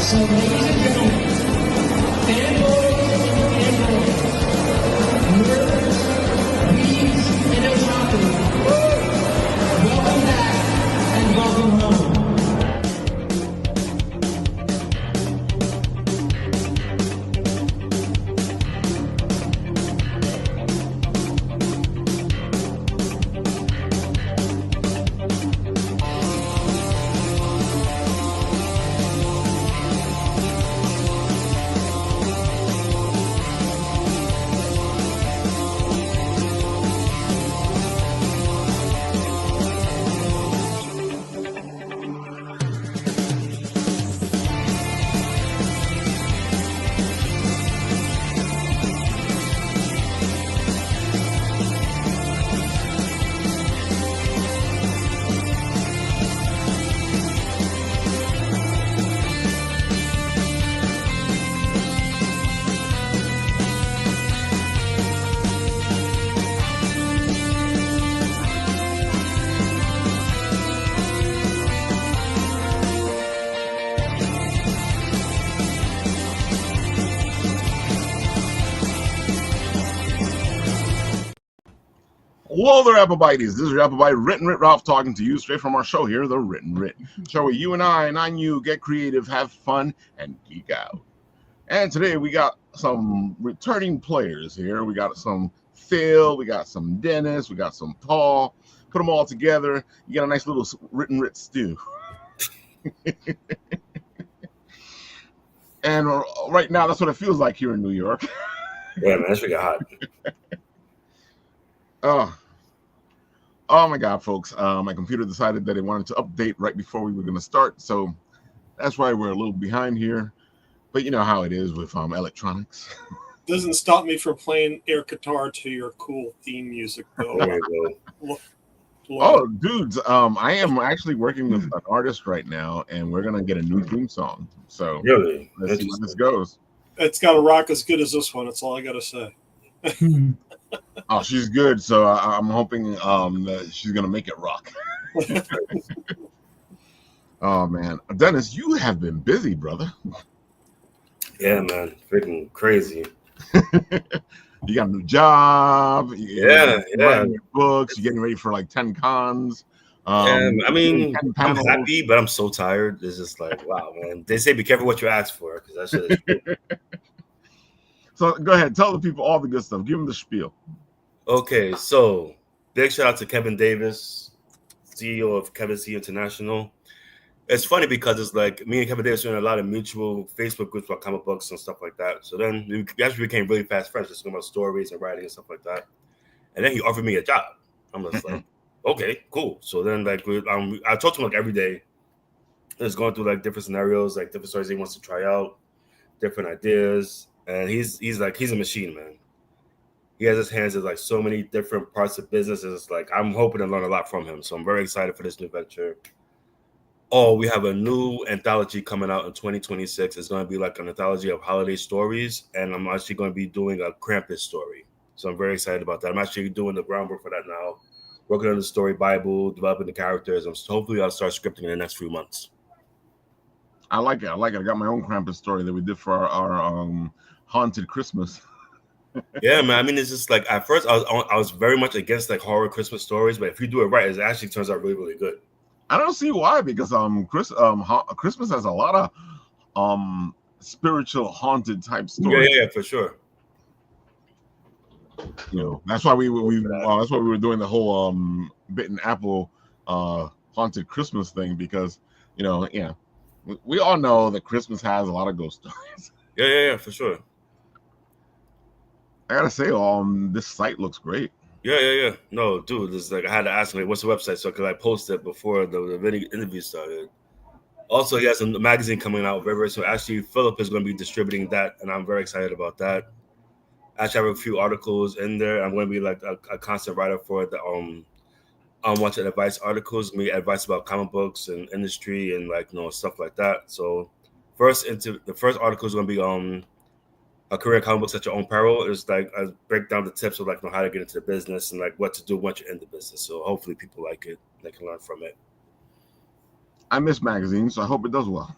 So, ladies and gentlemen, fanboys and girls, nerds, weeds, and otaku, welcome back and welcome home. Hello there, Applebiteys. This is your Applebite Written Writ Ralph talking to you straight from our show here, The Written Writ. Show where you and I you get creative, have fun, and geek out. And today we got some returning players here. We got some Phil, we got some Dennis, we got some Paul. Put them all together, you got a nice little Written Writ stew. And right now, that's what it feels like here in New York. Yeah, man, that's really hot. Oh my God, folks. My computer decided that it wanted to update right before we were going to start. So that's why we're a little behind here. But you know how it is with electronics. Doesn't stop me from playing air guitar to your cool theme music, though. Oh, dudes, I am actually working with an artist right now, and we're going to get a new theme song. So really, let's see where this goes. It's got to rock as good as this one. That's all I got to say. Oh, she's good. So I'm hoping that she's going to make it rock. Oh, man. Dennis, you have been busy, brother. Yeah, man. Freaking crazy. You got a new job. You're writing your books. You're getting ready for like 10 cons. I mean, I'm happy, but I'm so tired. It's just like, wow, man. They say be careful what you ask for, because that shit is true. So go ahead. Tell the people all the good stuff. Give them the spiel. Okay, so big shout out to Kevin Davis, CEO of Kevin C International. It's funny because it's like me and Kevin Davis are in a lot of mutual Facebook groups about comic books and stuff like that. So then we actually became really fast friends, just talking about stories and writing and stuff like that. And then he offered me a job. I'm just like, okay, cool. So then like I talk to him like every day. Just going through like different scenarios, like different stories he wants to try out, different ideas. And he's a machine, man. He has his hands in like so many different parts of business. It's like I'm hoping to learn a lot from him. So I'm very excited for this new venture. Oh, we have a new anthology coming out in 2026. It's going to be like an anthology of holiday stories, and I'm actually going to be doing a Krampus story. So I'm very excited about that. I'm actually doing the groundwork for that now, working on the story Bible, developing the characters. Hopefully I'll start scripting in the next few months. I like it. I got my own Krampus story that we did for our haunted Christmas. Yeah, man. I mean, it's just like at first I was very much against like horror Christmas stories, but if you do it right, it actually turns out really, really good. I don't see why, because Christmas has a lot of spiritual haunted type stories. Yeah, for sure. You know, that's why we were doing the whole bitten apple haunted Christmas thing, because we all know that Christmas has a lot of ghost stories. Yeah, for sure. I gotta say, this site looks great. Yeah. No, dude, it's like I had to ask him, like, what's the website? So could I post it before the video interview started? Also, he has a magazine coming out very, very soon. Actually, Philip is going to be distributing that, and I'm very excited about that. I actually have a few articles in there. I'm going to be like a constant writer for the unwanted advice articles, me advice about comic books and industry and like stuff like that. So the first article is going to be a career comic books at your own peril. Is like I break down the tips of like how to get into the business and like what to do once you're in the business. So hopefully people like it. They can learn from it. I miss magazines, so I hope it does well.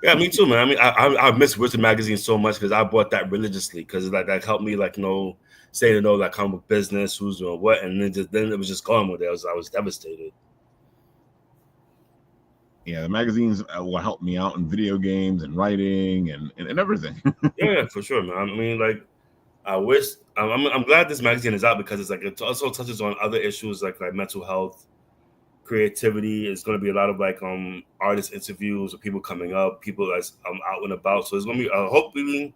Yeah, me too, man. I mean, I miss Written magazine so much because I bought that religiously because like that helped me like say to know like comic book business, who's doing what, and then it was just gone with it. I was devastated. Yeah, the magazines will help me out in video games and writing and everything. Yeah, for sure, man. I mean, like I wish I'm glad this magazine is out because it's like it also touches on other issues like mental health, creativity. It's going to be a lot of like artist interviews or people coming up, people that's out and about. So it's going to be hopefully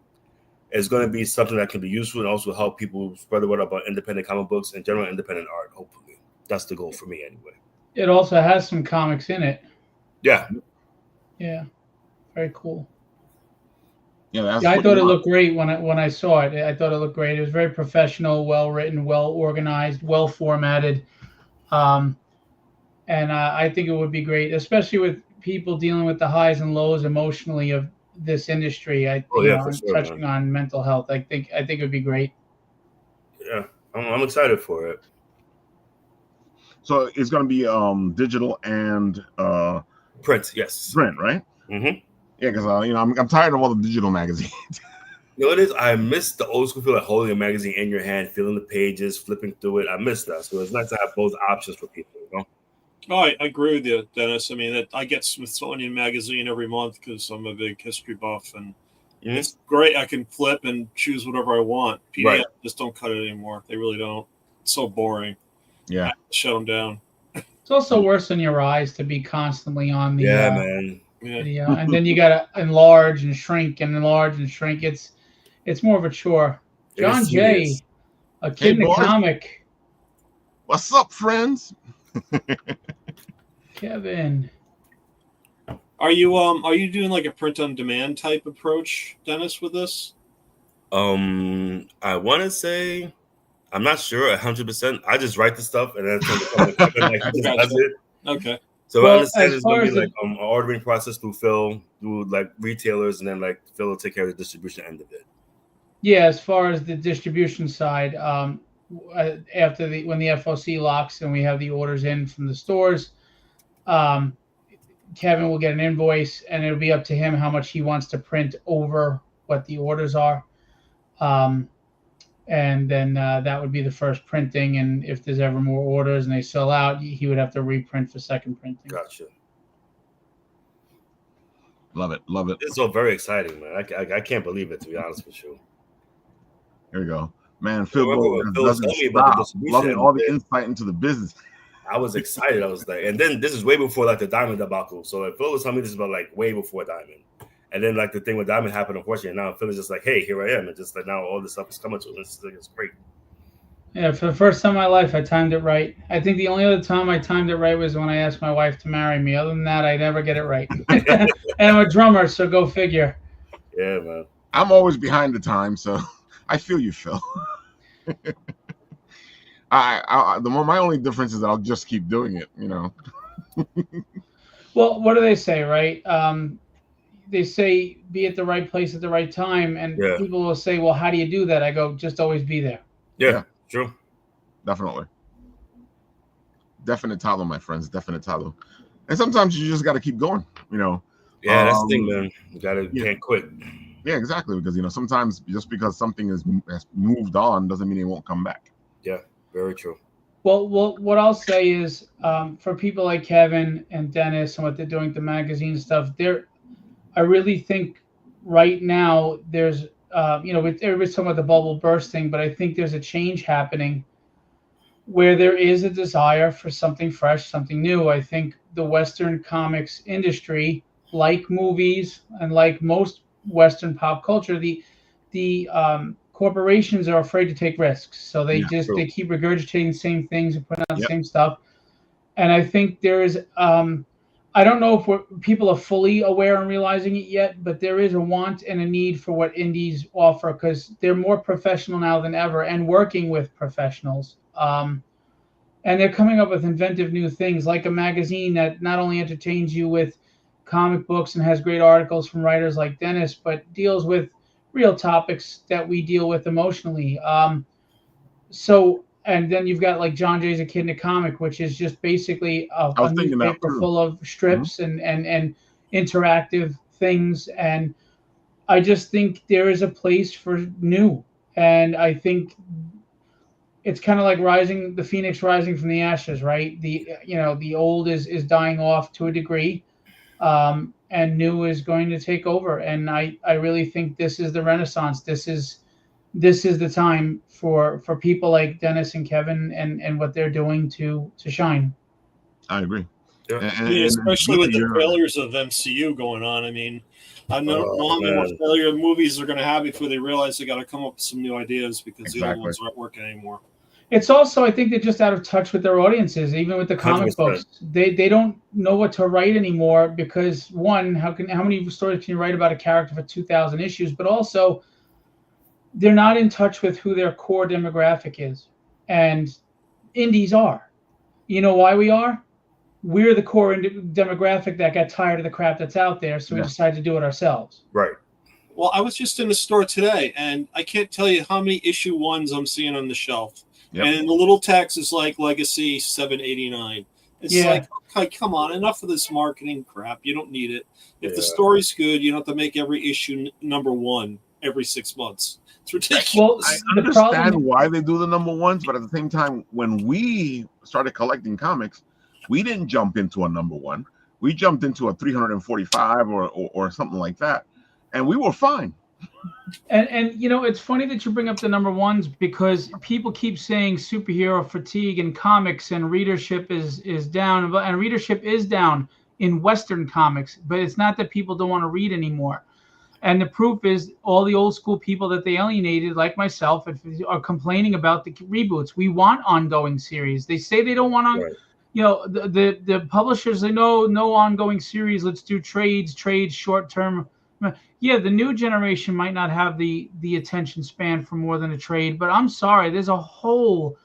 it's going to be something that can be useful and also help people spread the word about independent comic books and general independent art. Hopefully, that's the goal for me anyway. It also has some comics in it. Yeah. Yeah. Very cool. Yeah, I thought it looked great when I saw it. I thought it looked great. It was very professional, well written, well organized, well formatted, and I think it would be great, especially with people dealing with the highs and lows emotionally of this industry. For sure, touching on mental health. I think it would be great. Yeah, I'm excited for it. So it's going to be digital and print, yes, print, right? Mm-hmm. Yeah, because I'm tired of all the digital magazines. You know what it is? I miss the old school feel like holding a magazine in your hand, feeling the pages, flipping through it. I miss that. So it's nice to have both options for people, you know? Oh, I agree with you, Dennis. I mean, I get Smithsonian Magazine every month because I'm a big history buff, and it's great. I can flip and choose whatever I want. PDF just don't cut it anymore. They really don't. It's so boring. Yeah. I have to shut them down. It's also worse on your eyes to be constantly on the man. video, and then you got to enlarge and shrink and enlarge and shrink. It's more of a chore. John Jay, a kid in a comic. What's up, friends? Kevin, are you doing like a print on demand type approach, Dennis, with this? I want to say I'm not sure 100%. I just write the stuff and then like he just does it. Okay. So I understand it's gonna be like an ordering process through like retailers, and then like Phil will take care of the distribution end of it. Yeah, as far as the distribution side, after when the FOC locks and we have the orders in from the stores, Kevin will get an invoice, and it'll be up to him how much he wants to print over what the orders are. And then that would be the first printing. And if there's ever more orders and they sell out, he would have to reprint for second printing. Gotcha. Love it. Love it. It's so very exciting, man. I can't believe it, to be honest with you. Here we go. Man, Philbo doesn't stop. Loving all the insight into the business. I was excited. I was like, and then this is way before like the Diamond debacle. So like Phil was telling me this about like way before Diamond. And then like the thing with Diamond happened, unfortunately. Now Phil is just like, hey, here I am. And just like now all this stuff is coming to us. It's great. Yeah, for the first time in my life, I timed it right. I think the only other time I timed it right was when I asked my wife to marry me. Other than that, I never get it right. And I'm a drummer, so go figure. Yeah, man. I'm always behind the time, so I feel you, Phil. My only difference is that I'll just keep doing it, you know. Well, what do they say, right? They say be at the right place at the right time, and people will say, well, how do you do that? I go, just always be there. Yeah, true. Definitely. Definitalo, my friends. Definitalo. And sometimes you just got to keep going, you know. Yeah, that's the thing, man. You can't quit. Yeah, exactly. Because, you know, sometimes just because something has moved on doesn't mean it won't come back. Yeah, very true. Well, what I'll say is for people like Kevin and Dennis and what they're doing with the magazine stuff, I really think right now there's, everybody's talking about the bubble bursting, but I think there's a change happening where there is a desire for something fresh, something new. I think the Western comics industry, like movies and like most Western pop culture, the corporations are afraid to take risks. So they keep regurgitating the same things and putting out the same stuff. And I think there is, I don't know if people are fully aware and realizing it yet, but there is a want and a need for what indies offer because they're more professional now than ever and working with professionals. And they're coming up with inventive new things like a magazine that not only entertains you with comic books and has great articles from writers like Dennis, but deals with real topics that we deal with emotionally. And then you've got like John Jay's A Kid in a Comic, which is just basically a newspaper full of strips and interactive things, and I just think there is a place for new, and I think it's kind of like the phoenix rising from the ashes, right? The old is dying off to a degree, and new is going to take over, and I really think this is the renaissance. This is the time for people like Dennis and Kevin and what they're doing to shine. I agree. Yeah. Especially with the failures of MCU going on. I mean, I know how many more failure movies they're going to have before they realize they got to come up with some new ideas because the old ones aren't working anymore. It's also, I think, they're just out of touch with their audiences. Even with the comic 100%. books, they don't know what to write anymore because one, how many stories can you write about a character for 2,000 issues? But also, they're not in touch with who their core demographic is, and indies are. You know why we are? We're the core demographic that got tired of the crap that's out there, so we decided to do it ourselves. Right. Well, I was just in the store today, and I can't tell you how many issue ones I'm seeing on the shelf. Yep. And the little text is like Legacy 789. It's like, okay, come on, enough of this marketing crap. You don't need it. If the story's good, you don't have to make every issue number one every 6 months. It's ridiculous. Well, I understand why they do the number ones, but at the same time, when we started collecting comics, we didn't jump into a number one. We jumped into a 345 or something like that, and we were fine. And it's funny that you bring up the number ones because people keep saying superhero fatigue in comics and readership is down, and readership is down in Western comics, but it's not that people don't want to read anymore. And the proof is all the old school people that they alienated, like myself, are complaining about the reboots. We want ongoing series. They say they don't want the publishers, they know no ongoing series. Let's do trades, short term. Yeah, the new generation might not have the attention span for more than a trade, but I'm sorry, there's a whole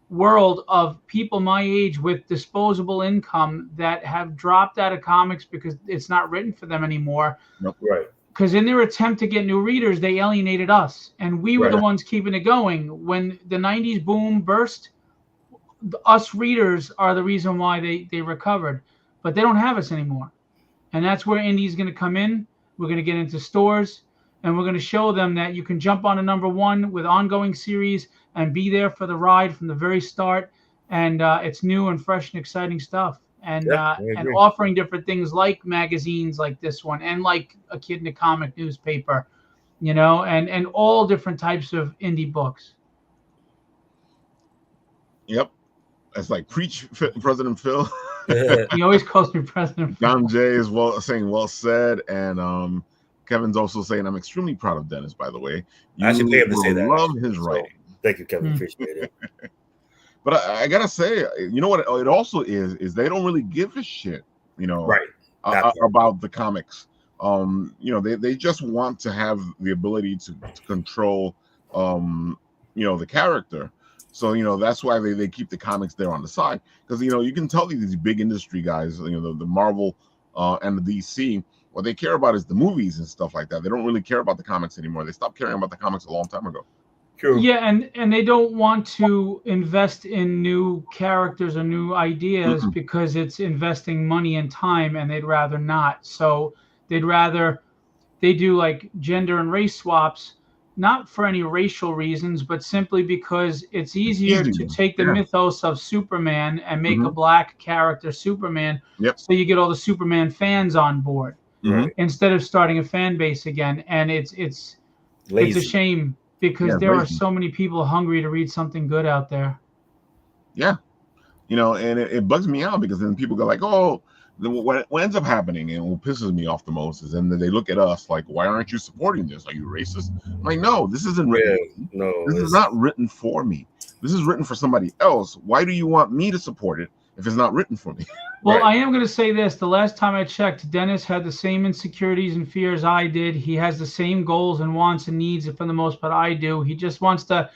world of people my age with disposable income that have dropped out of comics because it's not written for them anymore. Right. Because in their attempt to get new readers, they alienated us, and we were the ones keeping it going. When the 90s boom burst, us readers are the reason why they recovered, but they don't have us anymore. And that's where indie's going to come in. We're going to get into stores, and we're going to show them that you can jump on a number one with ongoing series and be there for the ride from the very start. And it's new and fresh and exciting stuff. And offering different things like magazines like this one and like a Kid in a Comic newspaper, and all different types of indie books. Yep. That's like preach, President Phil. He always calls me President Phil. Don J is saying well said, and Kevin's also saying I'm extremely proud of Dennis. By the way, I should pay him to say that. Love his writing. Thank you, Kevin. Appreciate it. But I gotta say, you know what it also is they don't really give a shit, about the comics. They just want to have the ability to control, the character. So, that's why they keep the comics there on the side. Because, you can tell these big industry guys, the Marvel and the DC, what they care about is the movies and stuff like that. They don't really care about the comics anymore. They stopped caring about the comics a long time ago. True. Yeah, and they don't want to invest in new characters or new ideas because it's investing money and time, and they'd rather not. So they do like gender and race swaps, not for any racial reasons, but simply because it's easier to take the mythos of Superman and make a black character Superman. Yep. So you get all the Superman fans on board instead of starting a fan base again. And it's a shame because there are so many people hungry to read something good out there. Yeah. And it bugs me out because then people go like, oh, what ends up happening and what pisses me off the most is then they look at us like, why aren't you supporting this? Are you racist? I'm like, no, this isn't written. This is not written for me. This is written for somebody else. Why do you want me to support it if it's not written for me? Well, I am going to say this. The last time I checked, Dennis had the same insecurities and fears I did. He has the same goals and wants and needs for the most part I do. He just wants to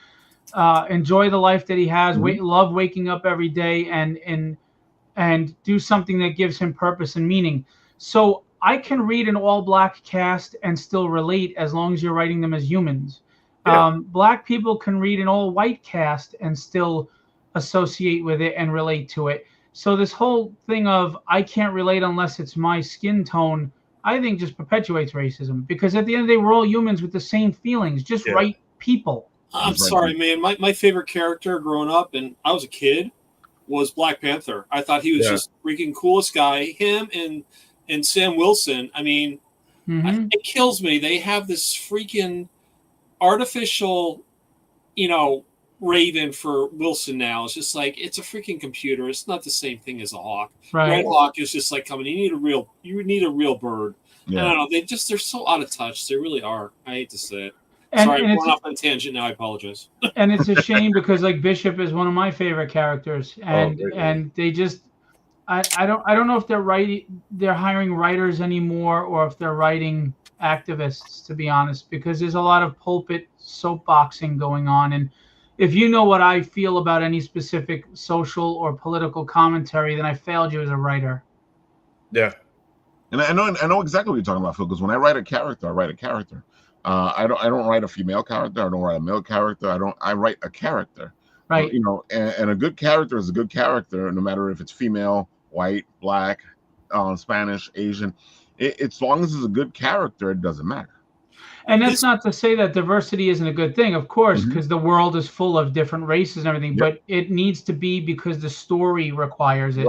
enjoy the life that he has, love waking up every day and do something that gives him purpose and meaning. So I can read an all-black cast and still relate as long as you're writing them as humans. Yeah. Black people can read an all-white cast and still associate with it and relate to it. So this whole thing of I can't relate unless it's my skin tone, I think just perpetuates racism, because at the end of the day, we're all humans with the same feelings. Just write people. I'm sorry, man. My favorite character growing up, and I was a kid, was Black Panther. I thought he was just freaking coolest guy. Him and Sam Wilson. I mean, it kills me. They have this freaking artificial, Raven for Wilson now. It's just like, it's a freaking computer. It's not the same thing as a hawk. Right. Red Hawk is just like coming. You need a real bird. Yeah. I don't know. They're so out of touch. They really are. I hate to say it. And, Sorry, and I'm going off on a tangent now. I apologize. And it's a shame, because like Bishop is one of my favorite characters, and they just, I don't know if they're hiring writers anymore, or if they're writing activists, to be honest, because there's a lot of pulpit soapboxing going on. And if you know what I feel about any specific social or political commentary, then I failed you as a writer. Yeah. And I know exactly what you're talking about, Phil, because when I write a character, I write a character. I don't write a female character. I don't write a male character. I write a character. Right. And a good character is a good character, no matter if it's female, white, black, Spanish, Asian. As long as it's a good character, it doesn't matter. And that's not to say that diversity isn't a good thing, of course, because the world is full of different races and everything. But it needs to be because the story requires it,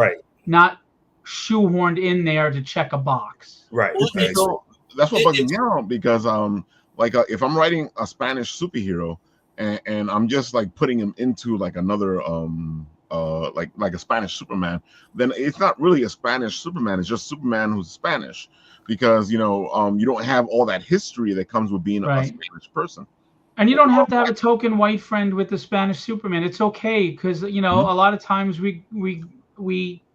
not shoehorned in there to check a box. Right. So that's what bugs me out, because if I'm writing a Spanish superhero and I'm just like putting him into like another like a Spanish Superman, then it's not really a Spanish Superman. It's just Superman who's Spanish, because you don't have all that history that comes with being a Spanish person. And you don't have to have a token white friend with the Spanish Superman. It's okay, because a lot of times we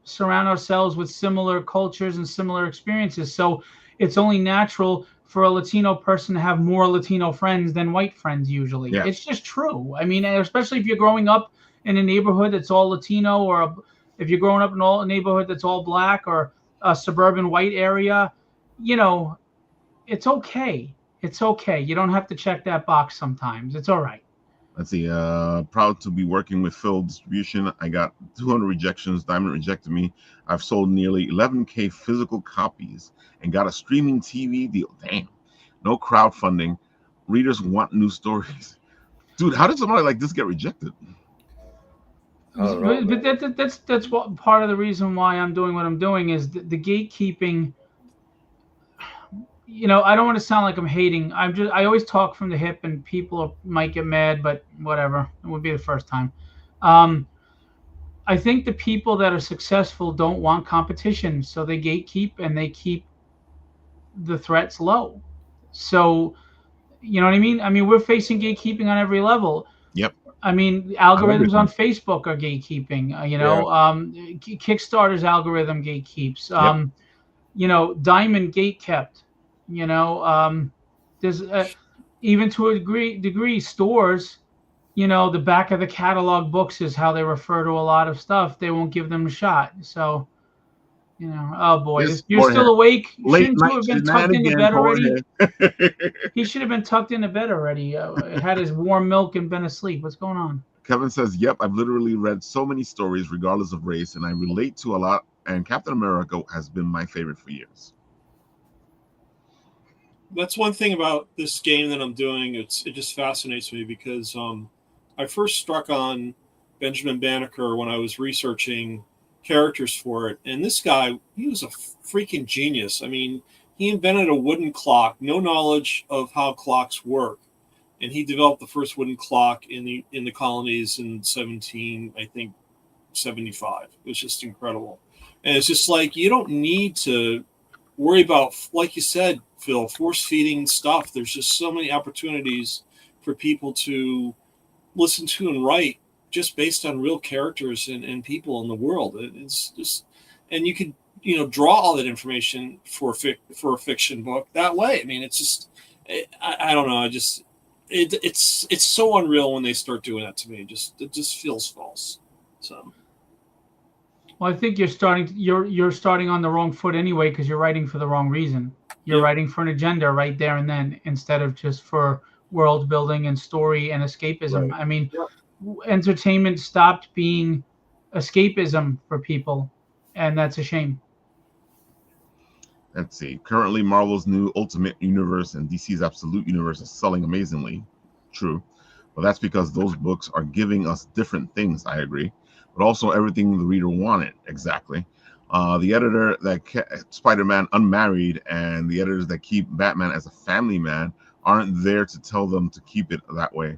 surround ourselves with similar cultures and similar experiences. So it's only natural for a Latino person to have more Latino friends than white friends usually. Yeah. It's just true. I mean, especially if you're growing up in a neighborhood that's all Latino, or if you're growing up in a neighborhood that's all black, or a suburban white area, it's okay. It's okay. You don't have to check that box sometimes. It's all right. Let's see. Proud to be working with Phil Distribution. I got 200 rejections. Diamond rejected me. I've sold nearly 11K physical copies and got a streaming TV deal. Damn. No crowdfunding. Readers want new stories. Dude, how did somebody like this get rejected? But that's what part of the reason why I'm doing what I'm doing is the gatekeeping. I don't want to sound like I'm hating. I always talk from the hip, and people might get mad, but whatever. It would be the first time. I think the people that are successful don't want competition, so they gatekeep and they keep the threats low. So, you know what I mean? I mean, we're facing gatekeeping on every level. Yep. I mean, algorithms on Facebook are gatekeeping. Kickstarter's algorithm gatekeeps. Diamond gatekept. There's even to a degree stores, the back of the catalog books is how they refer to a lot of stuff. They won't give them a shot. So, oh boy, you're still awake. Shouldn't you have been tucked into bed already? He should have been tucked into bed already. Had his warm milk and been asleep. What's going on? Kevin says, yep, I've literally read so many stories regardless of race, and I relate to a lot, and Captain America has been my favorite for years. That's one thing about this game that I'm doing. It just fascinates me because I first struck on Benjamin Banneker when I was researching characters for it. And this guy, he was a freaking genius. I mean, he invented a wooden clock, no knowledge of how clocks work. And he developed the first wooden clock in the colonies in 1775. It was just incredible. And it's just like, you don't need to worry about, like you said, Phil, force feeding stuff. There's just so many opportunities for people to listen to and write just based on real characters and people in the world. It's just, and you could, draw all that information for a fiction book that way. I mean, it's just, I don't know. It's so unreal when they start doing that to me. It just feels false. So. Well, I think you're starting on the wrong foot anyway, because you're writing for the wrong reason. You're writing for an agenda right there and then, instead of just for world building and story and escapism. Right. I mean, entertainment stopped being escapism for people, and that's a shame. Let's see. Currently, Marvel's new Ultimate Universe and DC's Absolute Universe is selling amazingly. True. But that's because those books are giving us different things, I agree. But also everything the reader wanted, exactly. The editor that kept Spider-Man unmarried and the editors that keep Batman as a family man aren't there to tell them to keep it that way.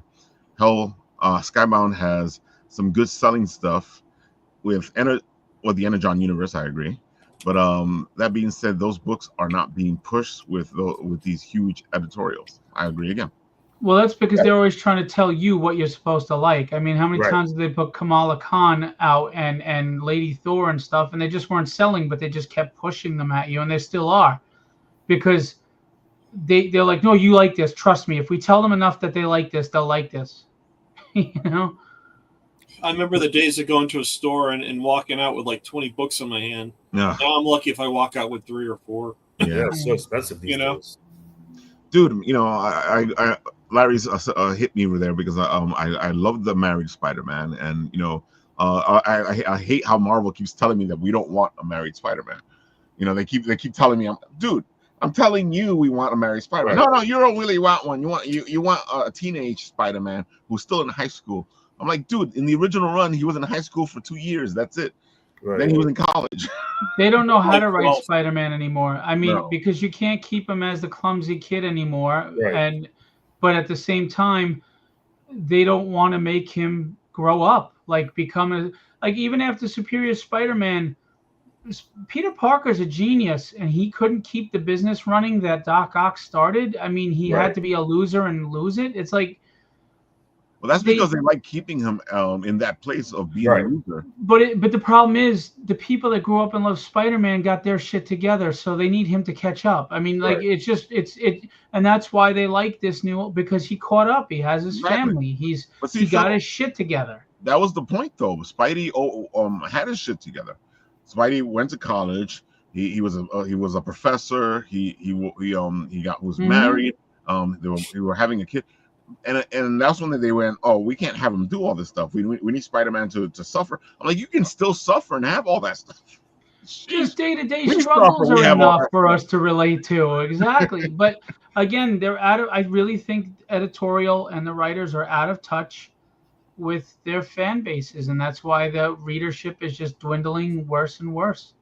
Hell, Skybound has some good selling stuff with the Energon universe, I agree. But that being said, those books are not being pushed with these huge editorials. I agree again. Well, that's because they're always trying to tell you what you're supposed to like. I mean, how many Right. times did they put Kamala Khan out and Lady Thor and stuff, and they just weren't selling, but they just kept pushing them at you, and they still are, because they're like, no, you like this. Trust me. If we tell them enough that they like this, they'll like this. You know. I remember the days of going to a store and walking out with like 20 books in my hand. Yeah. Now I'm lucky if I walk out with 3 or 4. Yeah, it's so expensive these days. Dude, I Larry's hit me over there because I love the married Spider-Man, and I hate how Marvel keeps telling me that we don't want a married Spider-Man. They keep telling me, I'm telling you we want a married Spider-Man. Right. No, you don't really want one. You want a teenage Spider-Man who's still in high school. I'm like, dude, in the original run, he was in high school for 2 years. That's it. Right. Then he was in college. They don't know how to write Spider-Man anymore. I mean, No. because you can't keep him as the clumsy kid anymore. Right. But at the same time, they don't want to make him grow up, like become even after Superior Spider-Man, Peter Parker's a genius, and he couldn't keep the business running that Doc Ock started. I mean, he had to be a loser and lose it. It's like, well, that's because they like keeping him in that place of being a loser. But the problem is the people that grew up and loved Spider-Man got their shit together, so they need him to catch up. I mean, like it's and that's why they like this new, because he caught up. He has his family. He got his shit together. That was the point, though. Spidey had his shit together. Spidey went to college. He was a professor. He was married. They were having a kid. And that's when they went, oh, we can't have him do all this stuff. We need Spider-Man to suffer. I'm like, you can still suffer and have all that stuff. Just day-to-day struggles are enough for us to relate to. Exactly. But again, I really think editorial and the writers are out of touch with their fan bases, and that's why the readership is just dwindling worse and worse.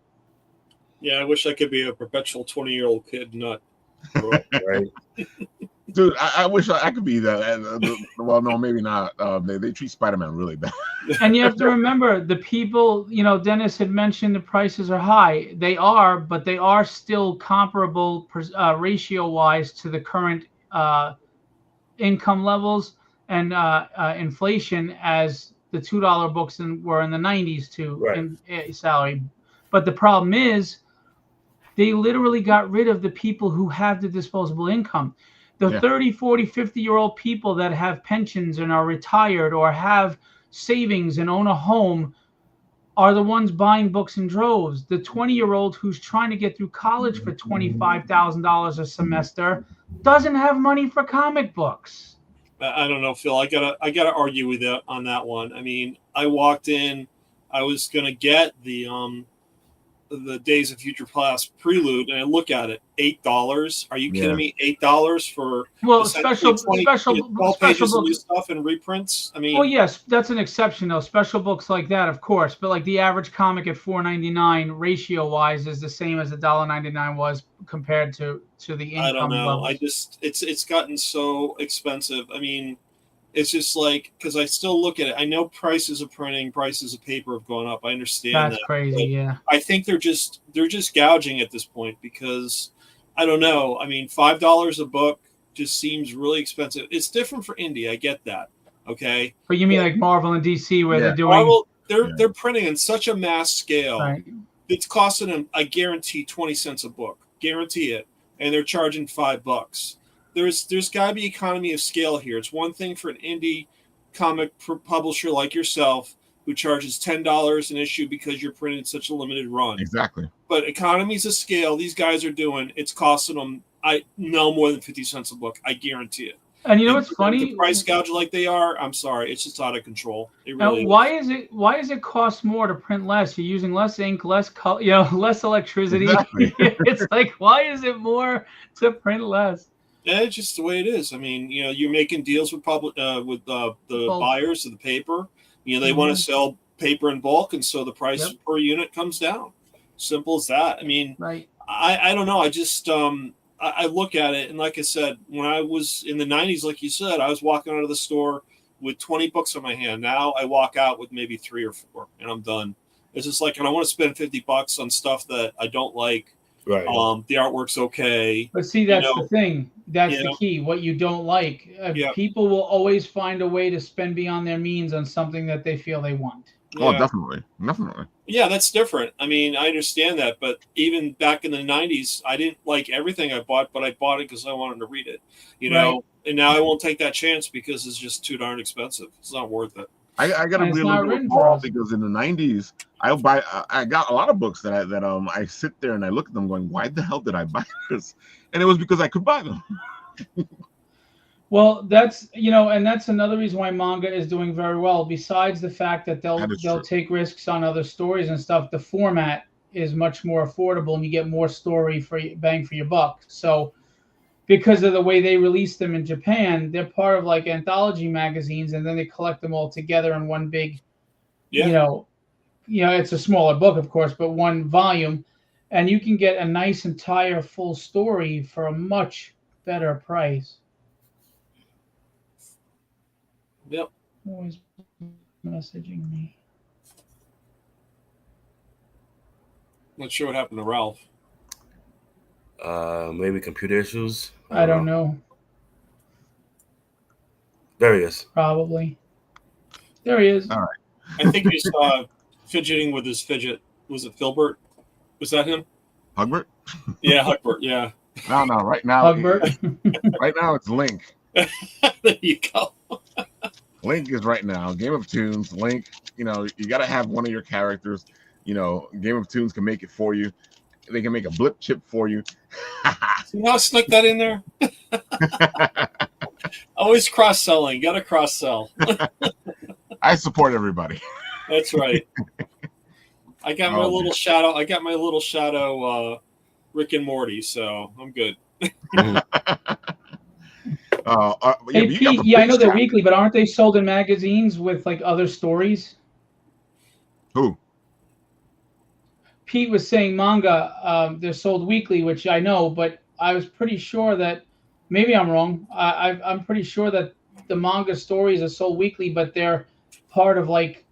Yeah, I wish I could be a perpetual 20-year-old kid, not right. Dude, I wish I could be that. Well, no, maybe not. They treat Spider-Man really bad. And you have to remember, the people, Dennis had mentioned the prices are high. They are, but they are still comparable ratio-wise to the current income levels and inflation as the $2 books were in the 90s in salary. But the problem is they literally got rid of the people who have the disposable income. The 30, 40, 50-year-old people that have pensions and are retired or have savings and own a home are the ones buying books in droves. The 20-year-old who's trying to get through college for $25,000 a semester doesn't have money for comic books. I don't know, Phil. I gotta argue with that on that one. I mean, I walked in, I was gonna get the Days of Future Past prelude, and I look at it, $8. Are you kidding me? $8 for special pages of new stuff and reprints? I mean, yes, that's an exception though. Special books like that, of course, but like the average comic at $4.99 ratio wise is the same as $1.99 was compared to the income. I don't know. levels. It's gotten so expensive. I mean, it's just like, because I still look at it. I know prices of printing, prices of paper have gone up. I understand that. That's crazy, yeah. I think they're just gouging at this point because, I don't know. I mean, $5 a book just seems really expensive. It's different for indie. I get that. Okay. But you mean like Marvel and DC where they're doing Marvel? They're printing in such a mass scale. Right. It's costing them, I guarantee, 20 cents a book. Guarantee it. And they're charging $5. There's got to be economy of scale here. It's one thing for an indie comic publisher like yourself who charges $10 an issue because you're printing such a limited run. Exactly. But economies of scale, these guys are doing, it's costing them, I know, more than 50 cents a book. I guarantee it. And you know what's To funny? price gouge like they are, I'm sorry, it's just out of control. It really is. Why is it cost more to print less? You're using less ink, less color, less electricity. Exactly. It's like, why is it more to print less? Yeah, it's just the way it is. I mean, you're making deals with the Bulk. buyers of the paper. They want to sell paper in bulk, and so the price per unit comes down. Simple as that. I mean, right. I don't know. I just I look at it, and like I said, when I was in the 90s, like you said, I was walking out of the store with 20 books in my hand. Now I walk out with maybe 3 or 4, and I'm done. It's just like, and I want to spend $50 on stuff that I don't like. Right. The artwork's okay. But see, that's the thing. That's the key. What you don't like. People will always find a way to spend beyond their means on something that they feel they want. Oh, definitely. Definitely. Yeah, that's different. I mean, I understand that, but even back in the 90s, I didn't like everything I bought, but I bought it because I wanted to read it, and now I won't take that chance because it's just too darn expensive. It's not worth it. I got to be a little bit more because in the 90s, I got a lot of books that I sit there and I look at them going, why the hell did I buy this? And it was because I could buy them. Well, that's and that's another reason why manga is doing very well. Besides the fact that they'll take risks on other stories and stuff, the format is much more affordable, and you get more story for bang for your buck. So, because of the way they release them in Japan, they're part of like anthology magazines, and then they collect them all together in one big, it's a smaller book, of course, but one volume, and you can get a nice entire full story for a much better price. Yep. Always messaging me. Not sure what happened to Ralph. Maybe computer issues. I don't know. There he is. Probably. There he is. All right. I think he's fidgeting with his fidget. Was it Philbert? Was that him? Hugbert? Yeah, Hugbert. Yeah. No. Right now, Hugbert. Right now it's Link. There you go. Link is right now. Game of Tunes. Link. You got to have one of your characters. Game of Tunes can make it for you. They can make a blip chip for you. See how I snuck that in there? Always cross-selling. Got to cross-sell. I support everybody. That's right. I got my little shadow. I got my little shadow Rick and Morty, so I'm good. Hey, Pete, I know they're weekly, but aren't they sold in magazines with like other stories? Who? Pete was saying manga, they're sold weekly, which I know, but I was pretty sure that, maybe I'm wrong, I'm pretty sure that the manga stories are sold weekly, but they're part of like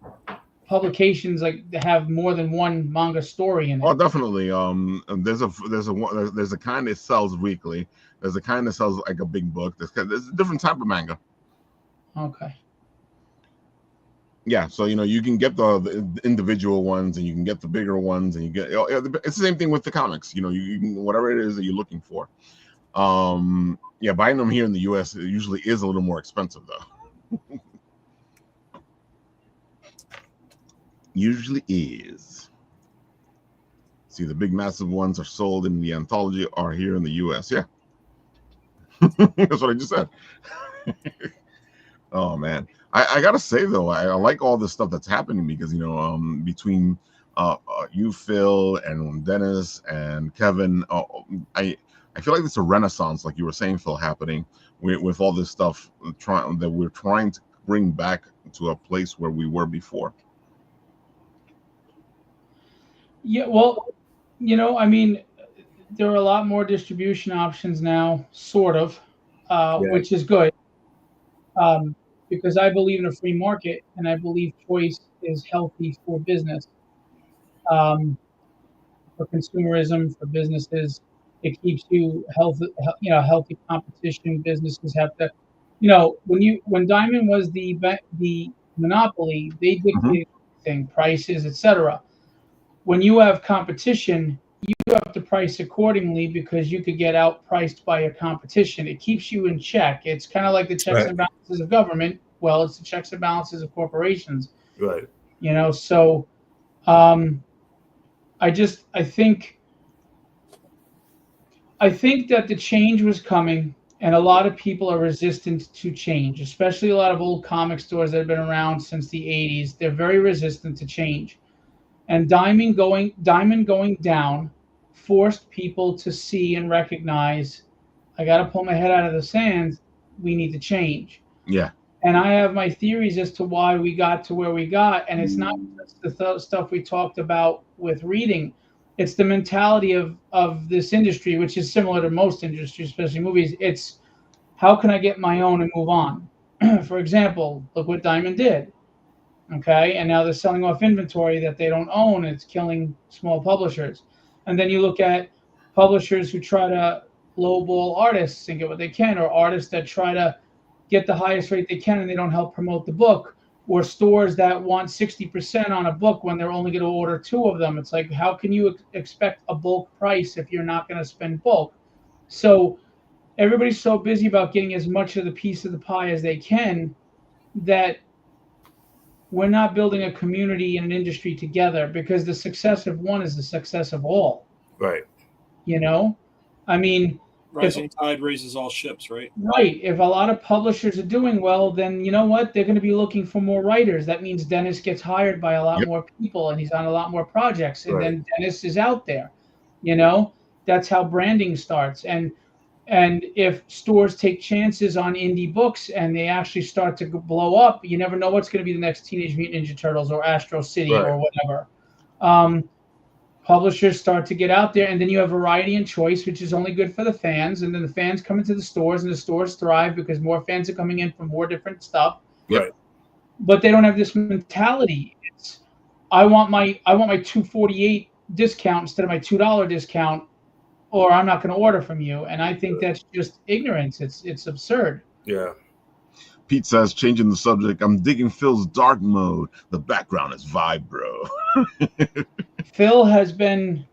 publications like that have more than one manga story in it. Oh, definitely. There's a kind that sells weekly. There's a kind that sells like a big book. There's a different type of manga. Okay. Yeah, so you can get the individual ones, and you can get the bigger ones, and you get it's the same thing with the comics. You can whatever it is that you're looking for. Buying them here in the U.S. it usually is a little more expensive though. Usually is. See, the big massive ones are sold in the anthology are here in the U.S. Yeah. That's what I just said. Oh man, I gotta say though, I like all this stuff that's happening because between you, Phil, and Dennis and Kevin, I feel like it's a renaissance, like you were saying, Phil, happening with all this stuff that we're trying to bring back to a place where we were before. Yeah, well, I mean, there are a lot more distribution options now, sort of, which is good, because I believe in a free market, and I believe choice is healthy for business, for consumerism, for businesses. It keeps you healthy, healthy competition. Businesses have to, when Diamond was the monopoly, they dictated everything, prices, etc. When you have competition, you have to price accordingly because you could get outpriced by your competition. It keeps you in check. It's kind of like the checks and balances of government. Well, it's the checks and balances of corporations. Right. So I think that the change was coming, And a lot of people are resistant to change, especially a lot of old comic stores that have been around since the 80s. They're very resistant to change. And Diamond going down forced people to see and recognize, I got to pull my head out of the sand. We need to change. Yeah. And I have my theories as to why we got to where we got. And it's not just the stuff we talked about with reading. It's the mentality of this industry, which is similar to most industries, especially movies. It's how can I get my own and move on? For example, look what Diamond did. Okay. And now they're selling off inventory that they don't own. And it's killing small publishers. And then you look at publishers who try to lowball artists and get what they can, or artists that try to get the highest rate they can and they don't help promote the book, or stores that want 60% on a book when they're only going to order 2 of them. It's like, how can you expect a bulk price if you're not going to spend bulk? So everybody's so busy about getting as much of the piece of the pie as they can that we're not building a community and an industry together, because the success of one is the success of all. Right. You know, I mean, Rising tide raises all ships, right? Right. If a lot of publishers are doing well, then you know what? They're going to be looking for more writers. That means Dennis gets hired by a lot more people and he's on a lot more projects. And then Dennis is out there. You know, that's how branding starts. And if stores take chances on indie books and they actually start to blow up, you never know what's going to be the next Teenage Mutant Ninja Turtles or Astro City or whatever. Publishers start to get out there, and then you have variety and choice, which is only good for the fans. And then the fans come into the stores, and the stores thrive because more fans are coming in for more different stuff. Right. But they don't have this mentality. It's I want my $2.48 discount instead of my $2 discount, or I'm not going to order from you. And I think that's just ignorance. It's absurd. Yeah. Pete says, changing the subject, I'm digging Phil's dark mode. The background is vibro. Phil has been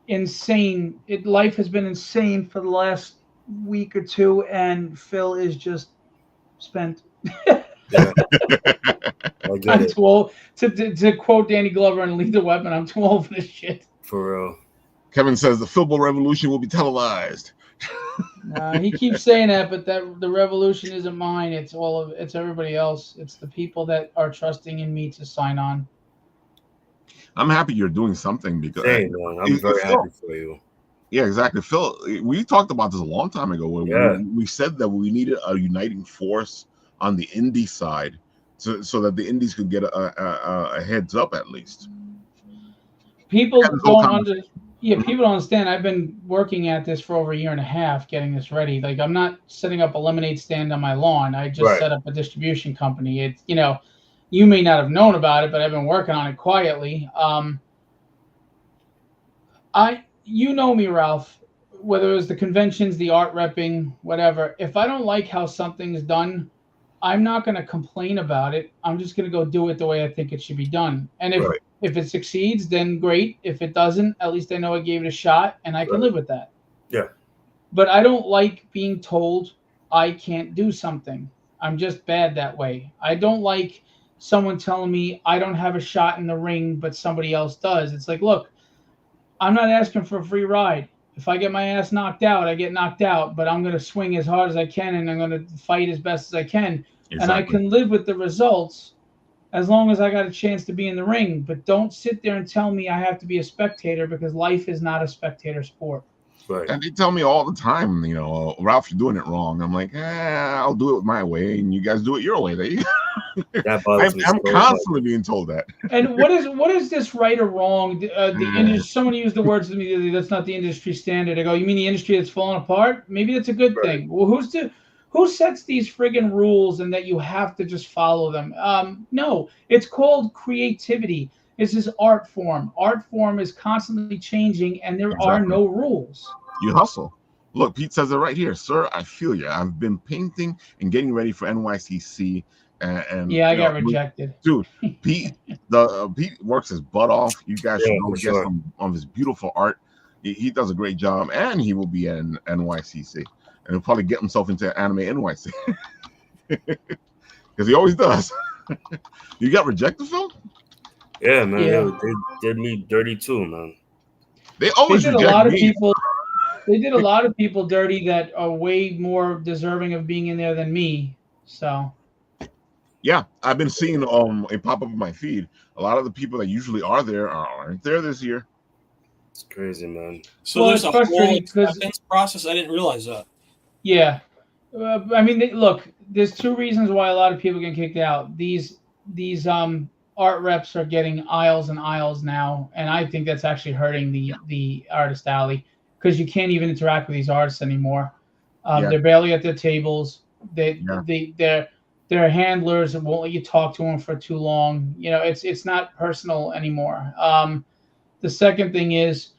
insane. Life has been insane for the last week or two, and Phil is just spent. Yeah. I'm too old. To quote Danny Glover and Lethal Weapon, I'm too old for this shit. For real. Kevin says the Philbo revolution will be televised. He keeps saying that, but the revolution isn't mine. It's everybody else. It's the people that are trusting in me to sign on. I'm happy you're doing something because I'm very happy for you. Yeah, exactly. Phil, we talked about this a long time ago. We said that we needed a uniting force on the indie side so that the indies could get a heads up at least. People don't understand. I've been working at this for over a year and a half, getting this ready. Like, I'm not setting up a lemonade stand on my lawn. I just set up a distribution company. It's, you may not have known about it, but I've been working on it quietly. You know me, Ralph, whether it was the conventions, the art repping, whatever. If I don't like how something's done, I'm not going to complain about it. I'm just going to go do it the way I think it should be done. And if it succeeds, then great. If it doesn't, at least I know I gave it a shot and I can live with that. Yeah. But I don't like being told I can't do something. I'm just bad that way. I don't like someone telling me I don't have a shot in the ring, but somebody else does. It's like, look, I'm not asking for a free ride. If I get my ass knocked out, I get knocked out, but I'm going to swing as hard as I can and I'm going to fight as best as I can. Exactly. And I can live with the results as long as I got a chance to be in the ring. But don't sit there and tell me I have to be a spectator, because life is not a spectator sport. Right. And they tell me all the time, Ralph, you're doing it wrong. I'm like, I'll do it my way, and you guys do it your way. I'm constantly being told that. And what is this right or wrong? Someone used the words to me, that's not the industry standard. I go, you mean the industry that's falling apart? Maybe that's a good thing. Well, who sets these friggin' rules and that you have to just follow them? No, it's called creativity. This is art form. Art form is constantly changing, and there are no rules. You hustle. Look, Pete says it right here. Sir, I feel you. I've been painting and getting ready for NYCC. And I got rejected. Dude, Pete works his butt off. You guys should go get some of his beautiful art. He does a great job, and he will be at NYCC. And he'll probably get himself into Anime NYC. Because he always does. You got rejected, Phil? Yeah, man. Yeah. They did me dirty too, man. They always reject a lot me. of people. They did a lot of people dirty that are way more deserving of being in there than me. So Yeah, I've been seeing it pop up in my feed. A lot of the people that usually are there aren't there this year. It's crazy, man. So well, there's it's a whole frustrating because acceptance process. I didn't realize that. yeah, I mean, look, there's two reasons why a lot of people get kicked out. These art reps are getting aisles and aisles now, and I think that's actually hurting the artist alley because you can't even interact with these artists anymore. Yeah. They're barely at their tables. Yeah. Their handlers won't let you talk to them for too long. You know, it's not personal anymore. The second thing is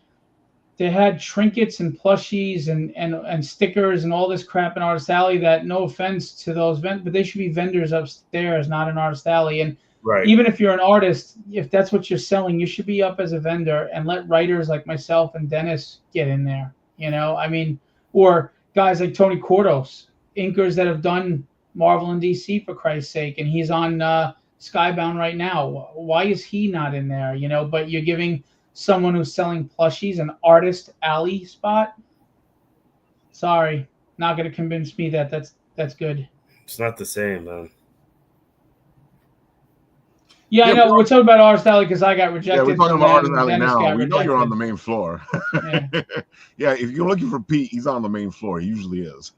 they had trinkets and plushies and stickers and all this crap in Artist Alley that, no offense to those but they should be vendors upstairs, not in Artist Alley. And Right. even if you're an artist, if that's what you're selling, you should be up as a vendor and let writers like myself and Dennis get in there. You know, I mean, or guys like Tony Cordos, inkers that have done Marvel and DC, for Christ's sake, and he's on Skybound right now. Why is he not in there? You know, but you're giving someone who's selling plushies an Artist Alley spot. Sorry, not going to convince me that that's good. It's not the same, man. Yeah, I know. We're talking about Artist Alley because I got rejected. Yeah, we're talking about Artist Alley Dennis now. We know rejected. you're on the main floor. Yeah. Yeah, if you're looking for Pete, he's on the main floor. He usually is.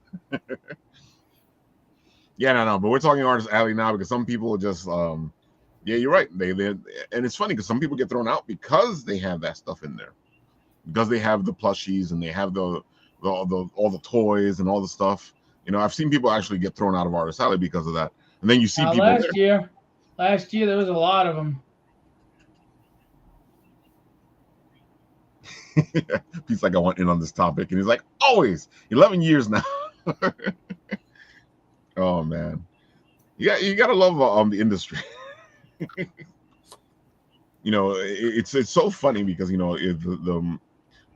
Yeah, no, but we're talking Artist Alley now because some people just yeah, you're right. They and it's funny because some people get thrown out because they have that stuff in there, because they have the plushies and they have the all the toys and all the stuff. You know, I've seen people actually get thrown out of Artist Alley because of that. And then you see people last year there was a lot of them. Pete's like, I want in on this topic, and he's like, always 11 years now. Oh man, yeah, you gotta love the industry. You know, it's so funny because you know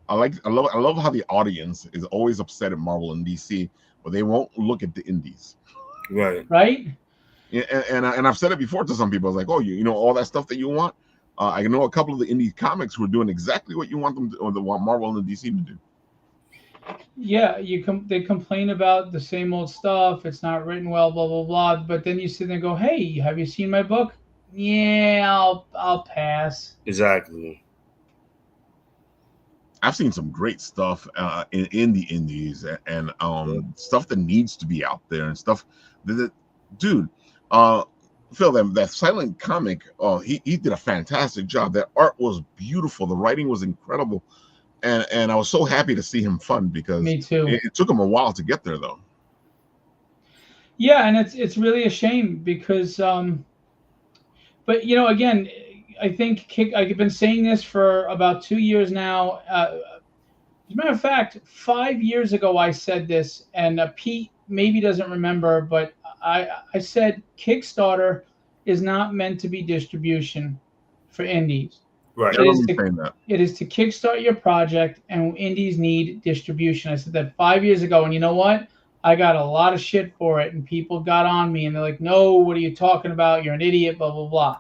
I love how the audience is always upset at Marvel and DC, but they won't look at the indies. Right. Yeah, and I've said it before to some people. I was like, oh, you know, all that stuff that you want. I know a couple of the indie comics who are doing exactly what you want them to, or the want Marvel and the DC to do. Yeah, they complain about the same old stuff. It's not written well, blah blah blah. But then you sit there and go, "Hey, have you seen my book?" Yeah, I'll pass. Exactly. I've seen some great stuff in the indies and stuff that needs to be out there and stuff that dude, Phil, that silent comic, he did a fantastic job. That art was beautiful. The writing was incredible. And I was so happy to see him fund because Me too. It took him a while to get there though. Yeah, and it's really a shame because but you know, again, I think I've been saying this for about 2 years now. As a matter of fact, 5 years ago I said this, and Pete maybe doesn't remember, but I said Kickstarter is not meant to be distribution for indies. Right. I remember saying that. It is to kickstart your project, and indies need distribution. I said that 5 years ago, and you know what? I got a lot of shit for it, and people got on me, and they're like, "No, what are you talking about? You're an idiot." Blah blah blah.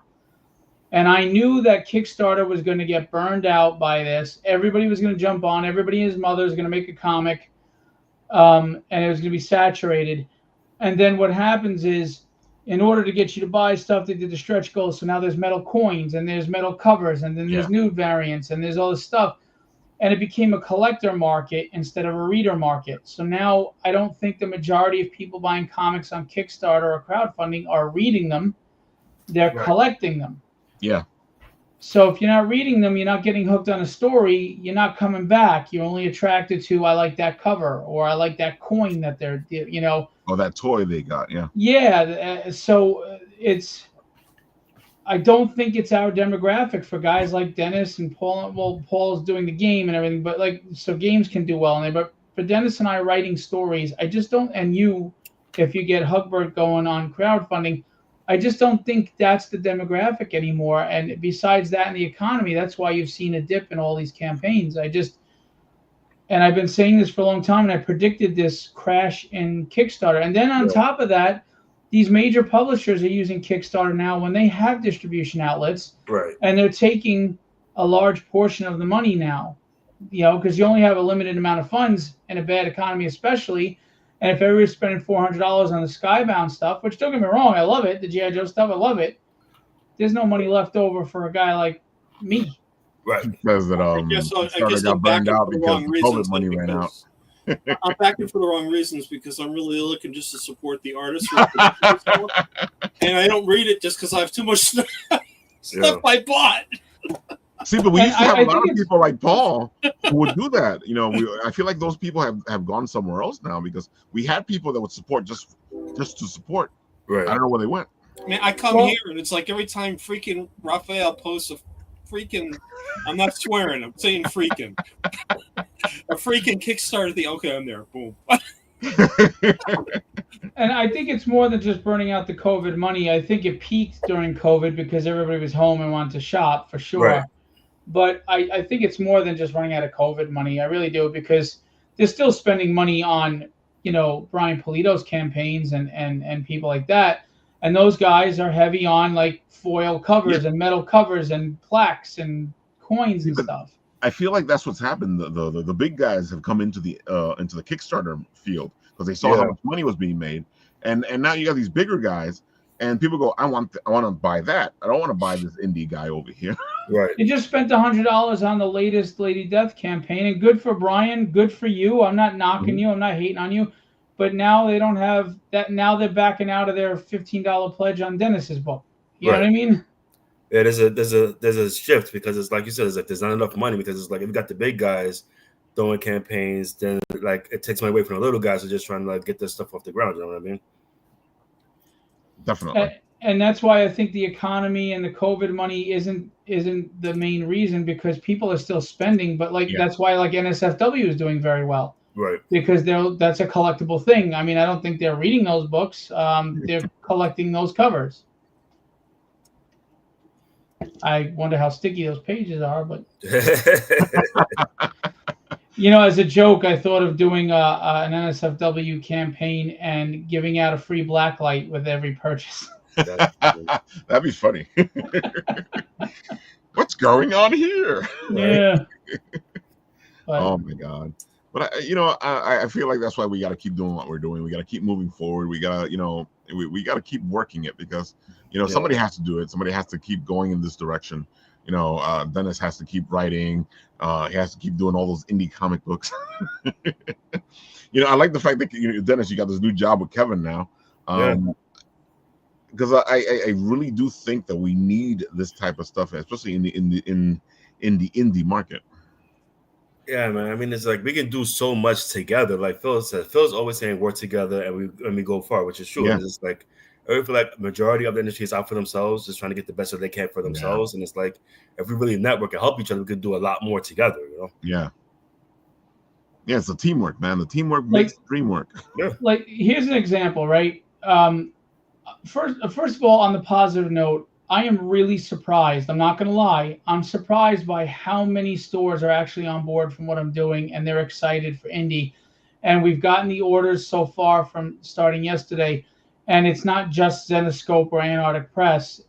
And I knew that Kickstarter was going to get burned out by this. Everybody was going to jump on. Everybody and his mother was going to make a comic, and it was going to be saturated. And then what happens is, in order to get you to buy stuff, they did the stretch goals. So now there's metal coins and there's metal covers and then there's new variants and there's all this stuff. And it became a collector market instead of a reader market. So now I don't think the majority of people buying comics on Kickstarter or crowdfunding are reading them. They're collecting them. Yeah. So if you're not reading them, you're not getting hooked on a story, you're not coming back. You're only attracted to, I like that cover, or I like that coin that they're, you know. Oh, that toy they got, yeah. Yeah, so I don't think it's our demographic for guys like Dennis and Paul. Well, Paul's doing the game and everything, but like, so games can do well in there. But for Dennis and I writing stories, I just don't, and you, if you get Hugbert going on crowdfunding, I just don't think that's the demographic anymore. And besides that, in the economy, that's why you've seen a dip in all these campaigns. And I've been saying this for a long time, and I predicted this crash in Kickstarter. And then on top of that, these major publishers are using Kickstarter now when they have distribution outlets, right? And they're taking a large portion of the money now. because you only have a limited amount of funds in a bad economy, especially. And if everybody's spending $400 on the Skybound stuff, which don't get me wrong, I love it, the G.I. Joe stuff, I love it. There's no money left over for a guy like me. Right. Says that I guess got I'm burned backing out for the because wrong the reasons. COVID money ran out. I'm backing for the wrong reasons because I'm really looking just to support the artists. And I don't read it just because I have too much stuff I bought. See, but we used to have a lot of people like Paul who would do that. I feel like those people have gone somewhere else now because we had people that would support just to support. Right. I don't know where they went. Man, I come here and it's like every time freaking Raphael posts a freaking, I'm not swearing, I'm saying freaking, a freaking Kickstarter thing. Okay, I'm there. Boom. And I think it's more than just burning out the COVID money. I think it peaked during COVID because everybody was home and wanted to shop for sure. Right. But I think it's more than just running out of COVID money. I really do, because they're still spending money on, Brian Pulido's campaigns and people like that. And those guys are heavy on like foil covers and metal covers and plaques and coins and stuff. I feel like that's what's happened. The big guys have come into the Kickstarter field because they saw how much money was being made, and now you got these bigger guys, and people go, I want to buy that. I don't want to buy this indie guy over here. Right. You just spent $100 on the latest Lady Death campaign, and good for Brian, good for you. I'm not knocking you. I'm not hating on you. But now they don't have that. Now they're backing out of their $15 pledge on Dennis's book. You know what I mean? Yeah, there's a shift because it's like you said, there's not enough money because it's like if you got the big guys throwing campaigns, then like it takes money away from the little guys who are just trying to like get their stuff off the ground. You know what I mean? Definitely. And that's why I think the economy and the COVID money isn't the main reason, because people are still spending. But that's why like NSFW is doing very well. Right. Because that's a collectible thing. I mean, I don't think they're reading those books. They're collecting those covers. I wonder how sticky those pages are, but as a joke, I thought of doing an NSFW campaign and giving out a free blacklight with every purchase. That'd be funny. What's going on here? Yeah. Oh my God. But I feel like that's why we got to keep doing what we're doing. We got to keep moving forward. We got to, we got to keep working it because, somebody has to do it. Somebody has to keep going in this direction. Dennis has to keep writing. He has to keep doing all those indie comic books. I like the fact that Dennis, you got this new job with Kevin now. Because I really do think that we need this type of stuff, especially in the indie market. Yeah, man. I mean, it's like we can do so much together. Like Phil said, Phil's always saying work together and we go far, which is true. Yeah. It's like I feel like majority of the industry is out for themselves, just trying to get the best that they can for themselves. And it's like if we really network and help each other, we could do a lot more together. Yeah. Yeah, it's a teamwork, man. The teamwork makes the dream work. Yeah. Like here's an example, right? First of all, on the positive note, I am really surprised. I'm not going to lie. I'm surprised by how many stores are actually on board from what I'm doing, and they're excited for indie. And we've gotten the orders so far from starting yesterday, and it's not just Zenoscope or Antarctic Press.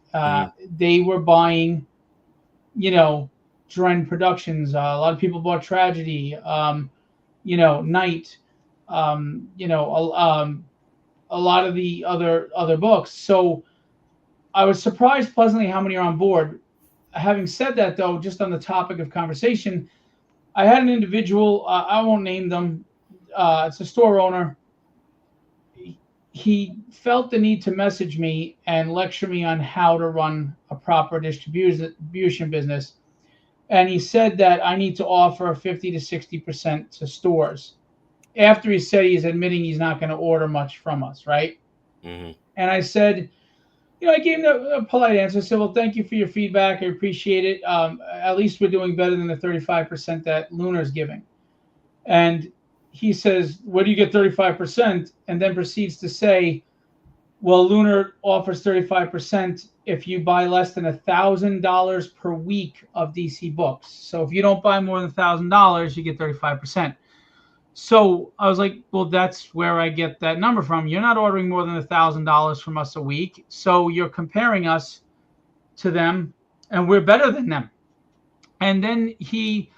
They were buying, Dren Productions. A lot of people bought Tragedy, Night, a lot of the other books. So I was surprised pleasantly how many are on board. Having said that, though, just on the topic of conversation, I had an individual, I won't name them, it's a store owner. He felt the need to message me and lecture me on how to run a proper distribution business. And he said that I need to offer 50 to 60% to stores. After he said he's admitting he's not going to order much from us, right? Mm-hmm. And I said, I gave him a polite answer. I said, well, thank you for your feedback. I appreciate it. At least we're doing better than the 35% that Lunar's giving. And he says, where do you get 35%? And then proceeds to say, well, Lunar offers 35% if you buy less than $1,000 per week of DC books. So if you don't buy more than $1,000, you get 35%. So I was like, well, that's where I get that number from. You're not ordering more than $1,000 from us a week. So you're comparing us to them, and we're better than them. And then he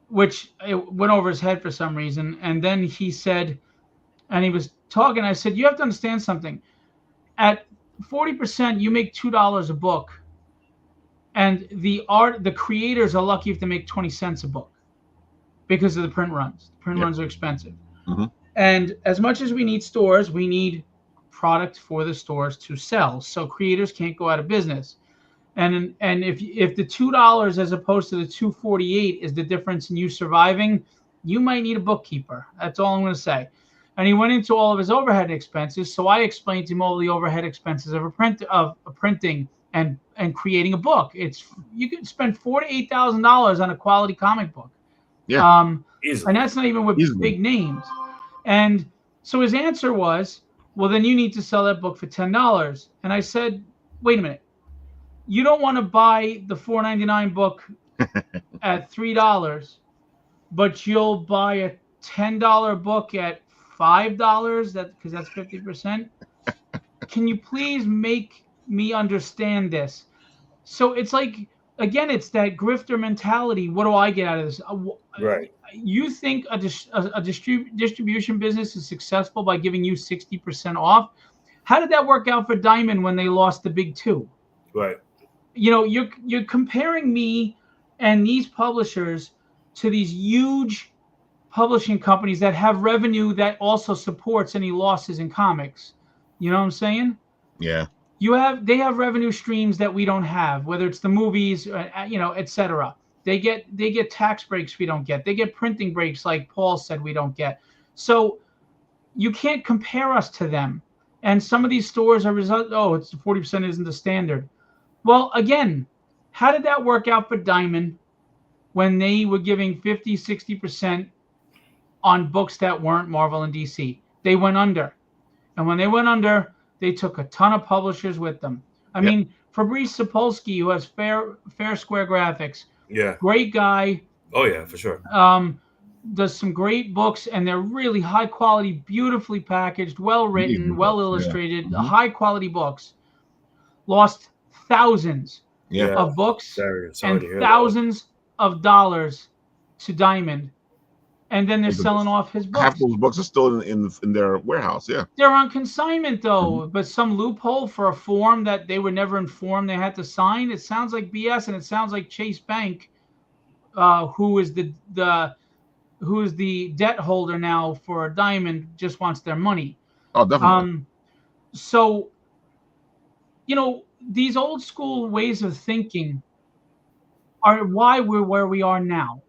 which it went over his head for some reason. And then he said, and he was talking, I said, you have to understand something. At 40%, you make $2 a book. And the creators are lucky if they make 20 cents a book because of the print runs. The print runs are expensive. Mm-hmm. And as much as we need stores, we need product for the stores to sell. So creators can't go out of business. And if the $2 as opposed to the $2.48 is the difference in you surviving, you might need a bookkeeper. That's all I'm going to say. And he went into all of his overhead expenses. So I explained to him all the overhead expenses of printing and creating a book. You could spend $4,000 to $8,000 on a quality comic book. Yeah. And that's not even with big names. And so his answer was, well, then you need to sell that book for $10. And I said, wait a minute. You don't want to buy the $4.99 book at $3, but you'll buy a $10 book at $5 because that's 50%. Can you please make me understand this? So it's like, again, it's that grifter mentality. What do I get out of this? Right. You think a distribution business is successful by giving you 60% off? How did that work out for Diamond when they lost the big two? Right. You know, you're comparing me and these publishers to these huge publishing companies that have revenue that also supports any losses in comics. You know what I'm saying? Yeah. They have revenue streams that we don't have, whether it's the movies, etc. They get tax breaks we don't get. They get printing breaks like Paul said we don't get. So you can't compare us to them. And some of these stores are it's 40% isn't the standard. Well, again, how did that work out for Diamond when they were giving 50, 60% on books that weren't Marvel and DC? They went under. And when they went under, they took a ton of publishers with them. I mean, Fabrice Sapolsky, who has Fair Square Graphics, great guy. Oh, yeah, for sure. Does some great books, and they're really high quality, beautifully packaged, well written, well illustrated, high quality books. Lost thousands of books and thousands of dollars to Diamond, and then they're selling off his books. Half those books are still in their warehouse. Yeah, they're on consignment though, but some loophole for a form that they were never informed they had to sign. It sounds like BS, and it sounds like Chase Bank, who is the debt holder now for Diamond, just wants their money. Oh, definitely. So, these old school ways of thinking are why we're where we are now.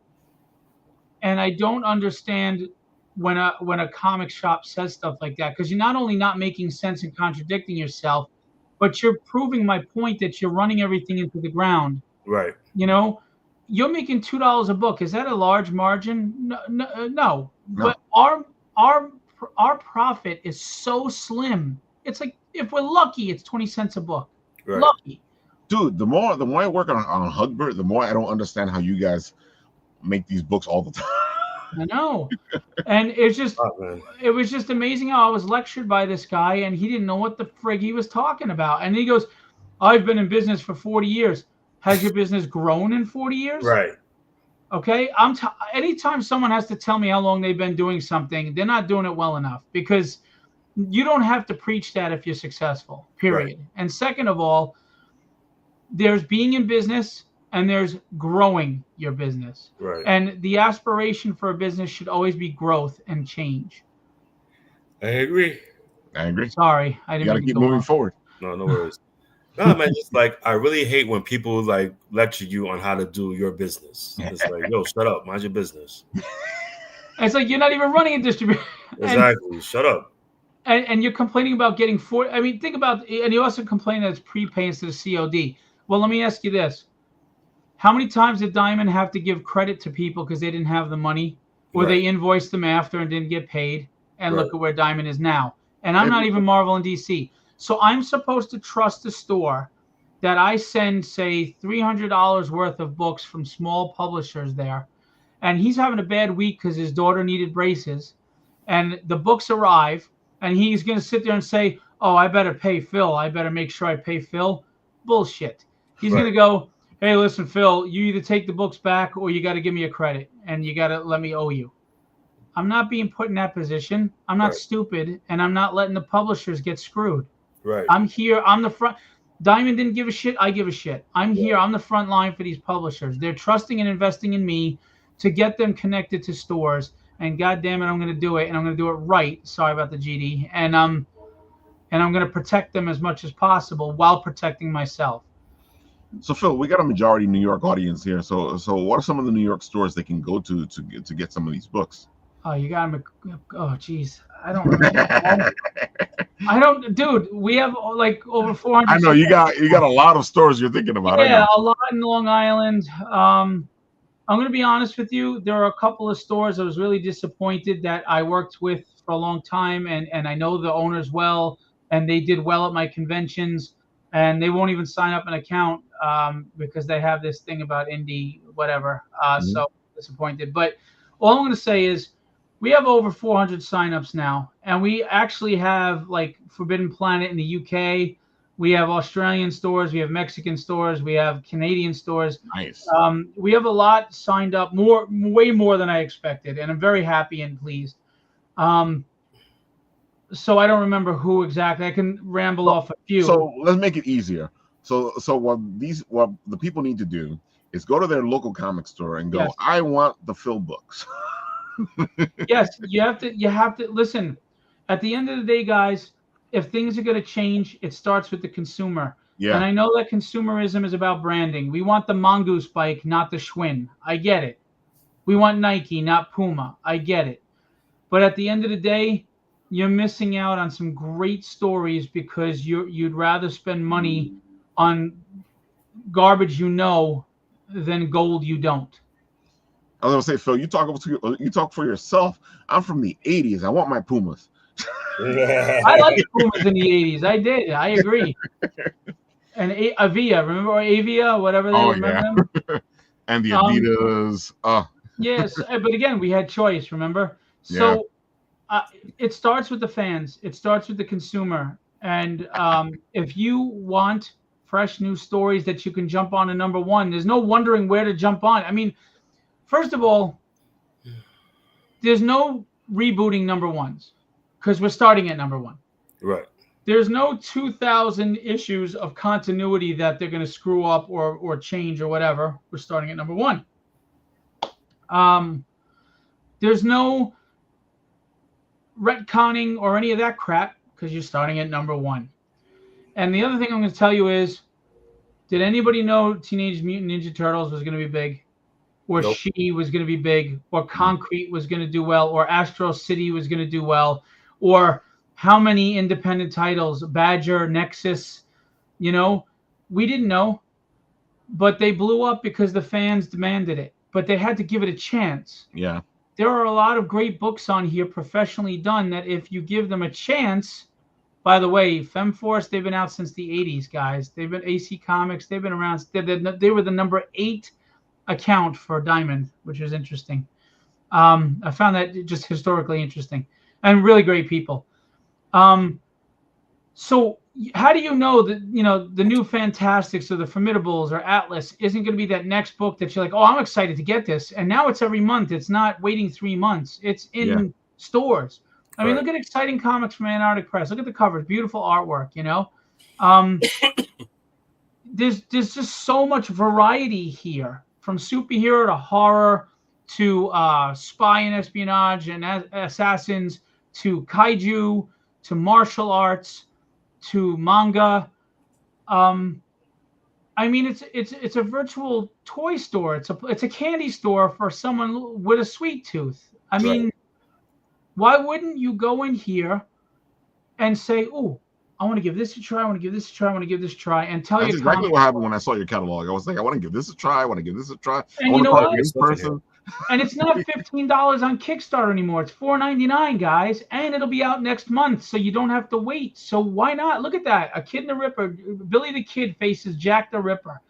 And I don't understand when a comic shop says stuff like that, because you're not only not making sense and contradicting yourself, but you're proving my point that you're running everything into the ground. Right. You're making $2 a book. Is that a large margin? No. But our profit is so slim. It's like, if we're lucky, it's 20 cents a book. Right. Lucky. Dude, the more I work on Hugbert, the more I don't understand how you guys make these books all the time. I know. And it was just amazing how I was lectured by this guy, and he didn't know what the frig he was talking about. And he goes, I've been in business for 40 years. Has your business grown in 40 years? Right. Okay. Anytime someone has to tell me how long they've been doing something, they're not doing it well enough, because you don't have to preach that if you're successful, period. Right. And second of all, there's being in business and there's growing your business. Right. And the aspiration for a business should always be growth and change. I agree. Sorry. I didn't. You got to keep moving forward. No worries. No, man, just like, I really hate when people like lecture you on how to do your business. It's like, yo, shut up, mind your business. It's like, you're not even running a distribution. Exactly. Shut up. And you're complaining about getting think about, and you also complain that it's prepay instead of COD. Well, let me ask you this. How many times did Diamond have to give credit to people because they didn't have the money, or they invoiced them after and didn't get paid? And look at where Diamond is now. And I'm not even Marvel and DC. So I'm supposed to trust a store that I send, say, $300 worth of books from small publishers there, and he's having a bad week because his daughter needed braces, and the books arrive, and he's going to sit there and say, oh, I better pay Phil. I better make sure I pay Phil. Bullshit. He's going to go, hey, listen, Phil, you either take the books back or you got to give me a credit and you got to let me owe you. I'm not being put in that position. I'm not stupid, and I'm not letting the publishers get screwed. Right. I'm here. I'm the front. Diamond didn't give a shit. I give a shit. I'm here. I'm the front line for these publishers. They're trusting and investing in me to get them connected to stores. And God damn it, I'm going to do it, and I'm going to do it right. Sorry about the GD. And I'm going to protect them as much as possible while protecting myself. So Phil, we got a majority New York audience here. So what are some of the New York stores they can go to get some of these books? Oh, you got them. Oh, geez. I don't remember. Dude, we have like over 400. I know you got a lot of stores you're thinking about. Yeah, a lot in Long Island. I'm going to be honest with you. There are a couple of stores I was really disappointed that I worked with for a long time, and I know the owners well, and they did well at my conventions, and they won't even sign up an account because they have this thing about indie whatever. So disappointed. But all I'm going to say is we have over 400 signups now, and we actually have like Forbidden Planet in the UK. We have Australian stores, we have Mexican stores, we have Canadian stores. Nice. We have a lot signed up, way more than I expected, and I'm very happy and pleased. So I don't remember who exactly. I can ramble off a few. So let's make it easier. So what the people need to do is go to their local comic store and go, Yes. I want the Phil books. Yes, you have to listen. At the end of the day, guys, if things are going to change, it starts with the consumer. Yeah. And I know that consumerism is about branding. We want the Mongoose bike, not the Schwinn. I get it. We want Nike, not Puma. I get it. But at the end of the day, you're missing out on some great stories because you'd rather spend money on garbage than gold you don't. I was gonna say, Phil, you talk for yourself. I'm from the '80s. I want my Pumas. I like the Pumas in the '80s. I did. I agree. And Avia, remember Avia, whatever they remember them? And the Adidas. Yes, but again, we had choice. Remember? So it starts with the fans. It starts with the consumer. And if you want fresh new stories that you can jump on to number one, there's no wondering where to jump on. I mean, first of all, there's no rebooting number ones because we're starting at number one. Right. There's no 2,000 issues of continuity that they're going to screw up or change or whatever. We're starting at number one. There's no retconning or any of that crap because you're starting at number one. And the other thing I'm going to tell you is, did anybody know Teenage Mutant Ninja Turtles was going to be big? Or Nope. She was going to be big? Or Concrete was going to do well? Or Astro City was going to do well? Or how many independent titles? Badger, Nexus, we didn't know. But they blew up because the fans demanded it. But they had to give it a chance. Yeah. There are a lot of great books on here professionally done that if you give them a chance. By the way, FemForce, they've been out since the 80s, guys. They've been AC Comics. They've been around. They were the number 8 account for Diamond, which is interesting. I found that just historically interesting and really great people. So how do you know that, the new Fantastics or the Formidables or Atlas isn't going to be that next book that you're like, oh, I'm excited to get this. And now it's every month. It's not waiting 3 months. It's in stores. I mean, look at Exciting Comics from Antarctic Press. Look at the covers. Beautiful artwork, There's just so much variety here, from superhero to horror to spy and espionage and assassins to kaiju to martial arts to manga. I mean, it's a virtual toy store. It's a candy store for someone with a sweet tooth. I mean, why wouldn't you go in here and say, "Oh, I want to give this a try. I want to give this a try. I want to give this a try," and tell That's you exactly what happened when I saw your catalog. I was like, I want to give this a try. I want to give this a try. And I want you know to try what? this person. And it's not $15 on Kickstarter anymore. It's $4.99, guys, and it'll be out next month, so you don't have to wait. So why not? Look at that. A Kid and the Ripper. Billy the Kid faces Jack the Ripper.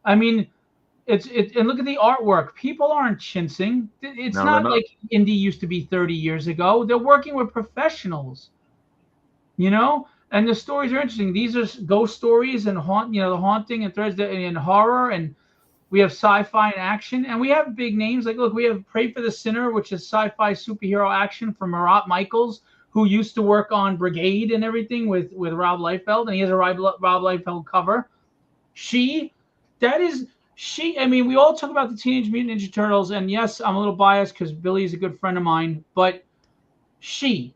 I mean, and look at the artwork. People aren't chinsing. It's not like indie used to be 30 years ago. They're working with professionals, and the stories are interesting. These are ghost stories and the haunting and threads and horror. And We have sci-fi and action, and we have big names. Like, look, we have Pray for the Sinner, which is sci-fi superhero action from Marat Michaels, who used to work on Brigade and everything with Rob Liefeld, and he has a Rob Liefeld cover. I mean, we all talk about the Teenage Mutant Ninja Turtles, and yes, I'm a little biased because Billy is a good friend of mine, but in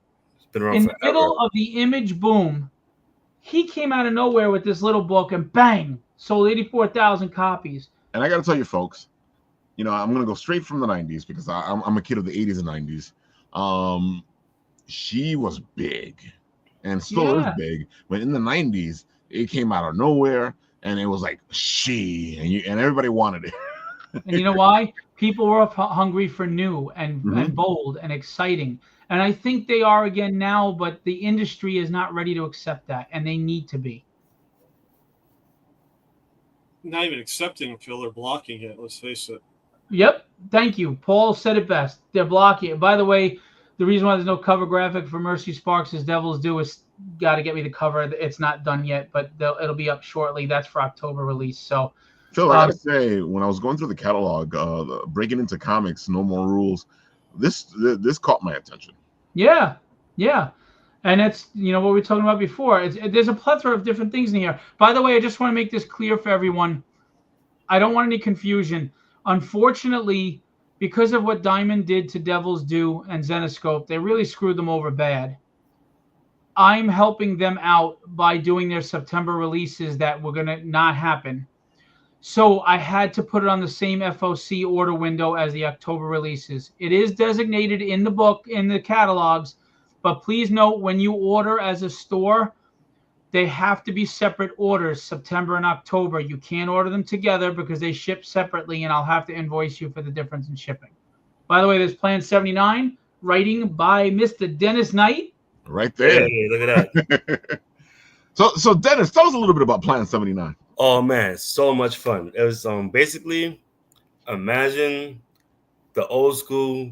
the middle of the Image boom, he came out of nowhere with this little book, and bang, sold 84,000 copies. And I got to tell you, folks, I'm going to go straight from the 90s because I'm a kid of the 80s and 90s. She was big and still is big, but in the 90s, it came out of nowhere, and it was like and everybody wanted it. And you know why? People were hungry for new and bold and exciting. And I think they are again now, but the industry is not ready to accept that, and they need to be. Not even accepting, Phil. They're blocking it. Let's face it. Yep. Thank you. Paul said it best. They're blocking it. By the way, the reason why there's no cover graphic for Mercy Sparks' Devil's Due is got to get me the cover. It's not done yet, but it'll be up shortly. That's for October release. So, Phil, I got to say, when I was going through the catalog, breaking into comics, No More Rules, this caught my attention. Yeah. And it's, what we were talking about before. There's a plethora of different things in here. By the way, I just want to make this clear for everyone. I don't want any confusion. Unfortunately, because of what Diamond did to Devil's Due and Zenoscope, they really screwed them over bad. I'm helping them out by doing their September releases that were going to not happen. So I had to put it on the same FOC order window as the October releases. It is designated in the book, in the catalogs, but please note when you order as a store, they have to be separate orders, September and October. You can't order them together because they ship separately, and I'll have to invoice you for the difference in shipping. By the way, there's Plan 79, writing by Mr. Dennis Knight. Right there. Hey, look at that. So Dennis, tell us a little bit about Plan 79. Oh man, so much fun. It was basically, imagine the old school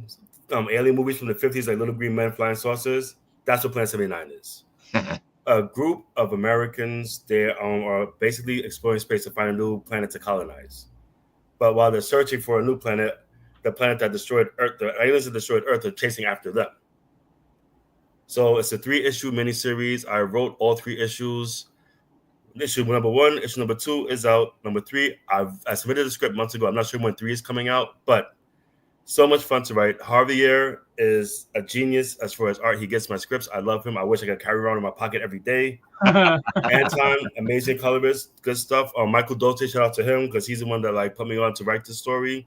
alien movies from the 50s, like Little Green Men Flying Saucers. That's what Plan 79 is. A group of Americans, they are basically exploring space to find a new planet to colonize. But while they're searching for a new planet, the planet that destroyed Earth, the aliens that destroyed Earth are chasing after them. So it's a 3-issue miniseries. I wrote all 3 issues. Issue number 1, issue number 2 is out. Number 3, I submitted the script months ago. I'm not sure when 3 is coming out, but so much fun to write. Javier is a genius as far as art. He gets my scripts. I love him. I wish I could carry around in my pocket every day. Anton, amazing colorist, good stuff. Michael Dolce, shout out to him because he's the one that put me on to write the story.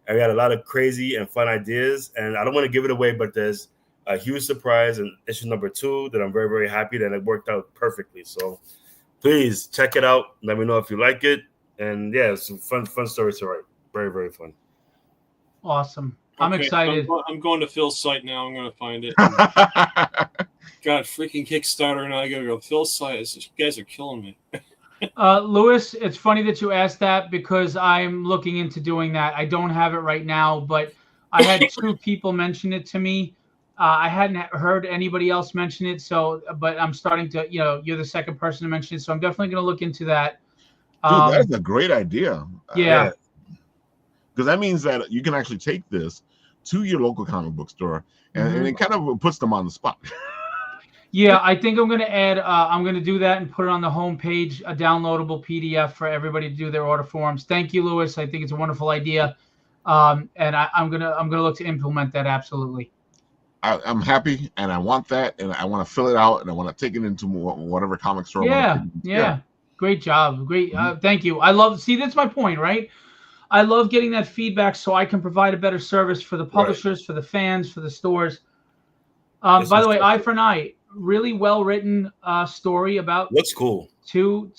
And we had a lot of crazy and fun ideas. And I don't want to give it away, but there's a huge surprise in issue number 2 that I'm very, very happy that it worked out perfectly. So please check it out. Let me know if you like it. And yeah, it's some fun stories to write. Very, very fun. Awesome. I'm excited. I'm going to Phil's site now. I'm going to find it. God, freaking Kickstarter, and I got to go. Phil's site. You guys are killing me. Lewis, it's funny that you asked that because I'm looking into doing that. I don't have it right now, but I had 2 people mention it to me. I hadn't heard anybody else mention it, but I'm starting to, you're the second person to mention it, so I'm definitely going to look into that. Dude, that's a great idea. Yeah. Because that means that you can actually take this to your local comic book store, and it kind of puts them on the spot. Yeah, I think I'm going to add. I'm going to do that and put it on the homepage, a downloadable PDF for everybody to do their order forms. Thank you, Lewis. I think it's a wonderful idea, and I'm gonna look to implement that absolutely. I'm happy, and I want that, and I want to fill it out, and I want to take it into whatever comic store. Yeah. Great job. Great. Thank you. That's my point, right? I love getting that feedback so I can provide a better service for the publishers, for the fans, for the stores. By the way, Eye for an Eye, really well written story about what's cool. Two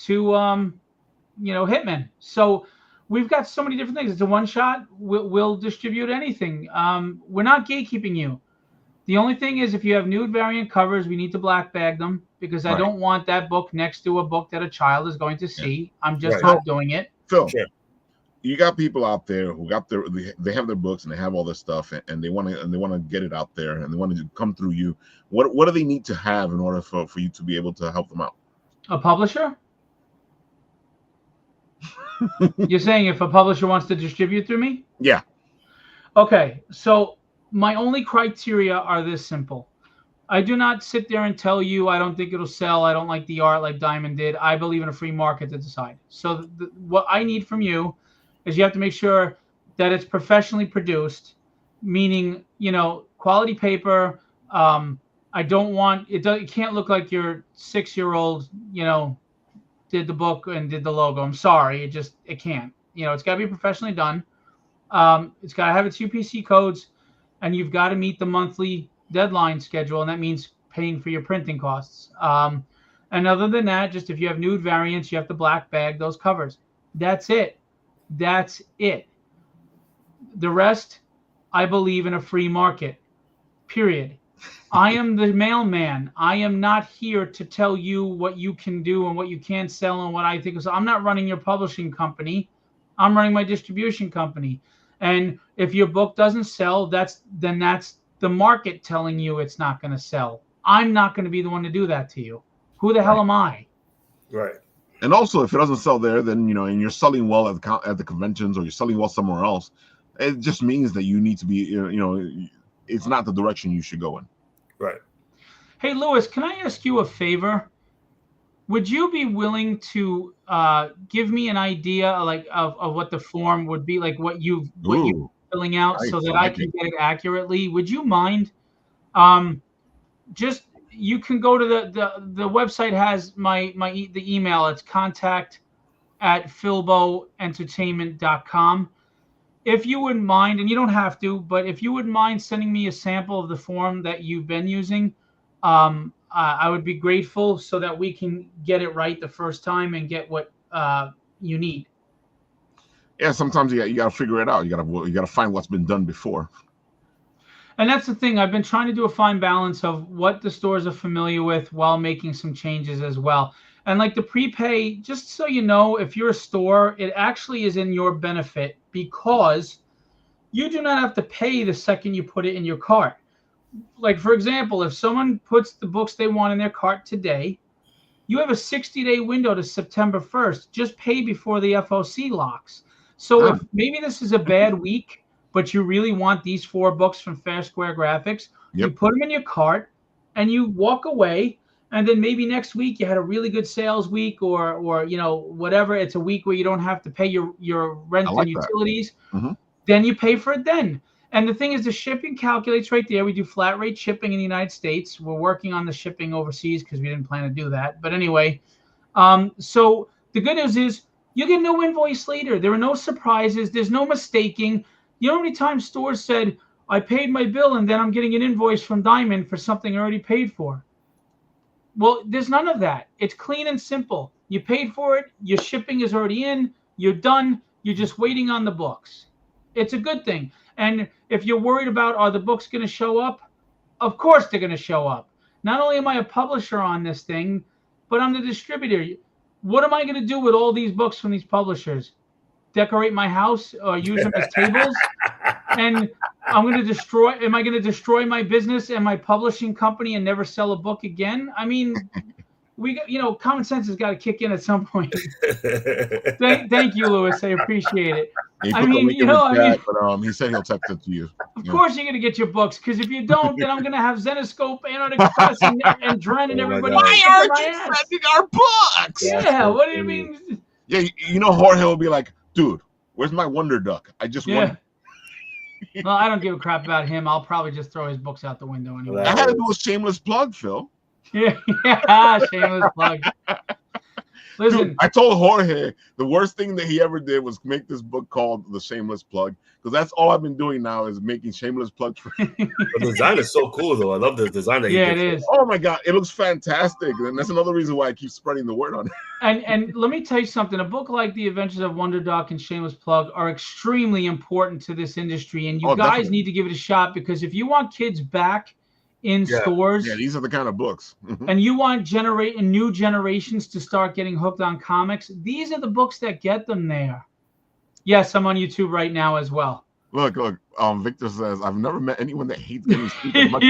hitmen. So we've got so many different things. It's a one shot. We'll distribute anything. We're not gatekeeping you. The only thing is, if you have nude variant covers, we need to black bag them because I don't want that book next to a book that a child is going to see. I'm just not doing it. Phil, you got people out there who got they have their books and they have all this stuff and they want to get it out there and they want to come through you. What do they need to have in order for you to be able to help them out? A publisher. You're saying if a publisher wants to distribute through me? Yeah. Okay, so my only criteria are this simple. I do not sit there and tell you I don't think it'll sell. I don't like the art like Diamond did. I believe in a free market to decide. So what I need from you is you have to make sure that it's professionally produced, meaning, quality paper. I don't want it. It can't look like your 6-year-old, did the book and did the logo. I'm sorry, it can't. It's got to be professionally done. It's got to have its UPC codes, and you've got to meet the monthly deadline schedule, and that means paying for your printing costs. And other than that, just if you have nude variants, you have the black bag, those covers. That's it. That's it. The rest, I believe in a free market, period. I am the mailman. I am not here to tell you what you can do and what you can't sell and what I think. So I'm not running your publishing company. I'm running my distribution company. And if your book doesn't sell, that's the market telling you it's not going to sell. I'm not going to be the one to do that to you. Who the hell am I? Right. And also, if it doesn't sell there, then and you're selling well at the conventions, or you're selling well somewhere else, it just means that you need to be, it's not the direction you should go in. Right. Hey, Lewis, can I ask you a favor? Would you be willing to give me an idea of what the form would be, like what you're filling out, nice, so that I can get it accurately? Would you mind? Just you can go to the website has the email. It's contact@philboentertainment.com. If you wouldn't mind, and you don't have to, but if you wouldn't mind sending me a sample of the form that you've been using, I would be grateful, so that we can get it right the first time and get what you need. Yeah, sometimes you got to figure it out. You got to find what's been done before. And that's the thing. I've been trying to do a fine balance of what the stores are familiar with while making some changes as well. And like the prepay, just so you know, if you're a store, it actually is in your benefit, because you do not have to pay the second you put it in your cart. Like, for example, if someone puts the books they want in their cart today, you have a 60-day window to September 1st. Just pay before the FOC locks. So if maybe this is a bad week, but you really want these 4 books from Fair Square Graphics, you put them in your cart and you walk away. And then maybe next week you had a really good sales week, or whatever. It's a week where you don't have to pay your rent and utilities. Mm-hmm. Then you pay for it then. And the thing is, the shipping calculates right there. We do flat rate shipping in the United States. We're working on the shipping overseas because we didn't plan to do that. But anyway, so the good news is you get no invoice later. There are no surprises. There's no mistaking. You know how many times stores said, I paid my bill and then I'm getting an invoice from Diamond for something I already paid for? Well, there's none of that. It's clean and simple. You paid for it. Your shipping is already in. You're done. You're just waiting on the books. It's a good thing. And if you're worried about, are the books going to show up? Of course they're going to show up. Not only am I a publisher on this thing, but I'm the distributor. What am I going to do with all these books from these publishers? Decorate my house or use them as tables? And am I going to destroy my business and my publishing company and never sell a book again? I mean, common sense has got to kick in at some point. Thank you, Lewis. I appreciate it. He said he'll text it to you. Of course you're going to get your books, because if you don't, then I'm going to have Zenoscope, Antarctic Press, and Dren and everybody. Why aren't you sending our books? Yeah, what do you mean? Yeah, Jorge will be like, dude, where's my Wonder Duck? I just won. Well, I don't give a crap about him. I'll probably just throw his books out the window anyway. I had to do a shameless plug, Phil. Yeah, shameless plug. Listen, dude, I told Jorge the worst thing that he ever did was make this book called The Shameless Plug, because that's all I've been doing now is making shameless plugs. The design is so cool, though. I love the design that it is. Oh my god, it looks fantastic, and that's another reason why I keep spreading the word on it. And let me tell you something. A book like The Adventures of Wonder Duck and Shameless Plug are extremely important to this industry, and you guys definitely need to give it a shot, because if you want kids back in stores, these are the kind of books, and you want new generations to start getting hooked on comics, these are the books that get them there. Yes, I'm on YouTube right now as well. Look. Victor says, I've never met anyone that hates getting sleep as much.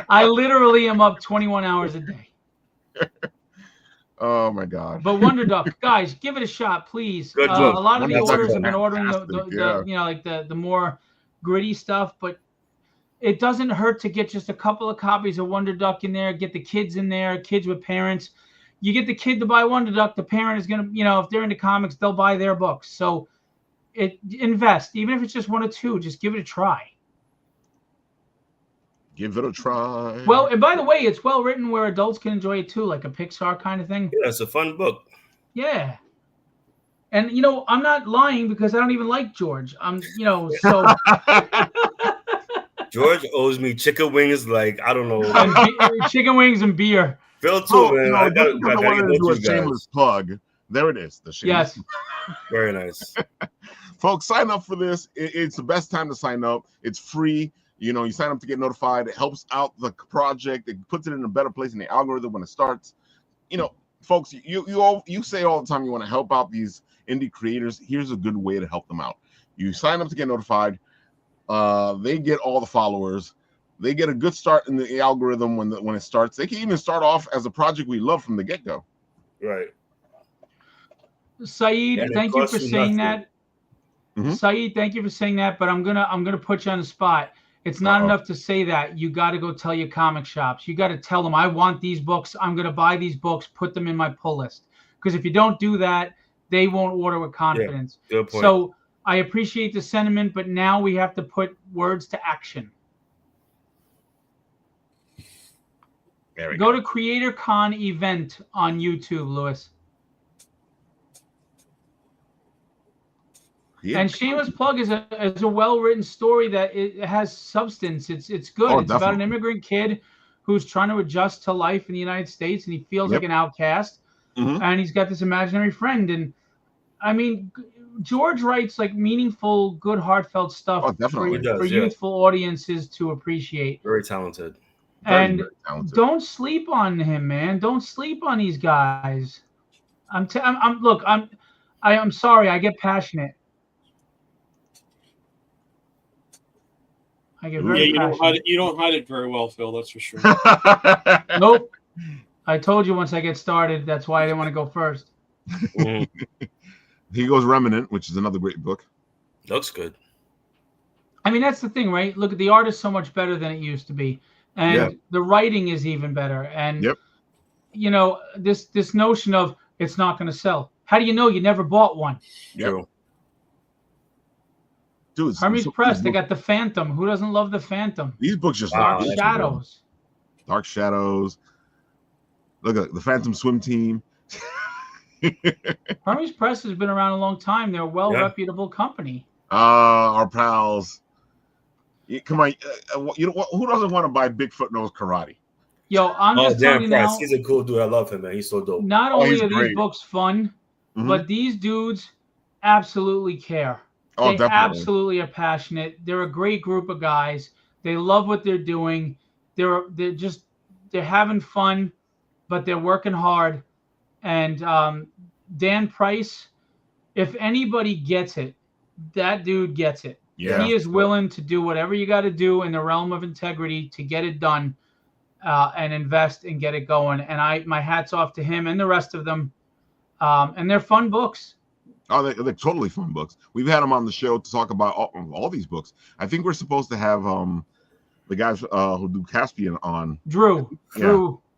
I literally am up 21 hours a day. Oh my God. But Wonder Duck, guys, give it a shot, please. Good A book. lot of the Wonder Duck orders is have been ordering the fantastic, yeah. you know, like the more gritty stuff, but it doesn't hurt to get just a couple of copies of Wonder Duck in there. Get the kids in there, kids with parents. You get the kid to buy Wonder Duck, the parent is gonna, you know, if they're into comics, they'll buy their books. So invest, even if it's just one or two, just give it a try. Give it a try. Well, and by the way, it's well written where adults can enjoy it too, like a Pixar kind of thing. Yeah, it's a fun book. Yeah. And you know, I'm not lying because I don't even like George. You know, so George owes me chicken wings, like I don't know, and chicken wings and beer. Phil too, Oh, man. no, I just because I gotta wanted to get do a both you shameless guys. plug. There it is. The shameless. Yes. Very nice. Folks, sign up for this. It's the best time to sign up. It's free. You know, you sign up to get notified. It helps out the project. It puts it in a better place in the algorithm when it starts. You know, folks, you say all the time you want to help out these indie creators. Here's a good way to help them out. You sign up to get notified. They get all the followers. They get a good start in the algorithm when it starts. They can even start off as a project we love from the get-go. Right. Saeed, And it thank you for costs you saying nothing. that. Mhm. Saeed, thank you for saying that, but I'm gonna put you on the spot. It's not enough to say that. You got to go tell your comic shops. You got to tell them, I want these books. I'm going to buy these books. Put them in my pull list. Because if you don't do that, they won't order with confidence. Yeah, good point. So I appreciate the sentiment, but now we have to put words to action. There we Go to Creator Con event on YouTube, Lewis. Yeah. And shameless plug is a well-written story that it has substance. It's good. Oh, It's about an definitely. immigrant kid who's trying to adjust to life in the United States, and he feels like an outcast. Mhm. And he's got this imaginary friend. And I mean, George writes like meaningful, good, heartfelt stuff Oh, definitely. He does, for yeah. youthful audiences to appreciate. Very talented. And Very talented. don't sleep on him, man. Don't sleep on these guys. I'm sorry. I get passionate. I get very passionate. You don't hide it very well, Phil. That's for sure. Nope. I told you once I get started. That's why I didn't want to go first. Mhm. He goes Remnant, which is another great book. Looks good. I mean, that's the thing, right? Look, the art is so much better than it used to be, and the writing is even better. And you know, this notion of it's not going to sell. How do you know? You never bought one. True. Dude, Hermes Press, they got the Phantom. Who doesn't love the Phantom? these books just Wow, look Dark Shadows. Dark Shadows. Look at the Phantom Swim Team. Hermes Press has been around a long time. They're a reputable company. Our pals. Come on, you know who doesn't want to buy Bigfoot Knows Karate? Yo, I'm just telling you now. He's a cool dude. I love him, man. He's so dope. Not only he's are great. these books fun, Mhm. but these dudes absolutely care. Oh, They definitely. absolutely are passionate. They're a great group of guys. They love what they're doing. They're having fun, but they're working hard. And Dan Price, if anybody gets it, that dude gets it. Yeah. He is willing to do whatever you got to do in the realm of integrity to get it done, and invest and get it going. And my hat's off to him and the rest of them. And they're fun books. Oh, they're totally fun books. We've had them on the show to talk about all these books. I think we're supposed to have the guys who do Caspian on. Drew,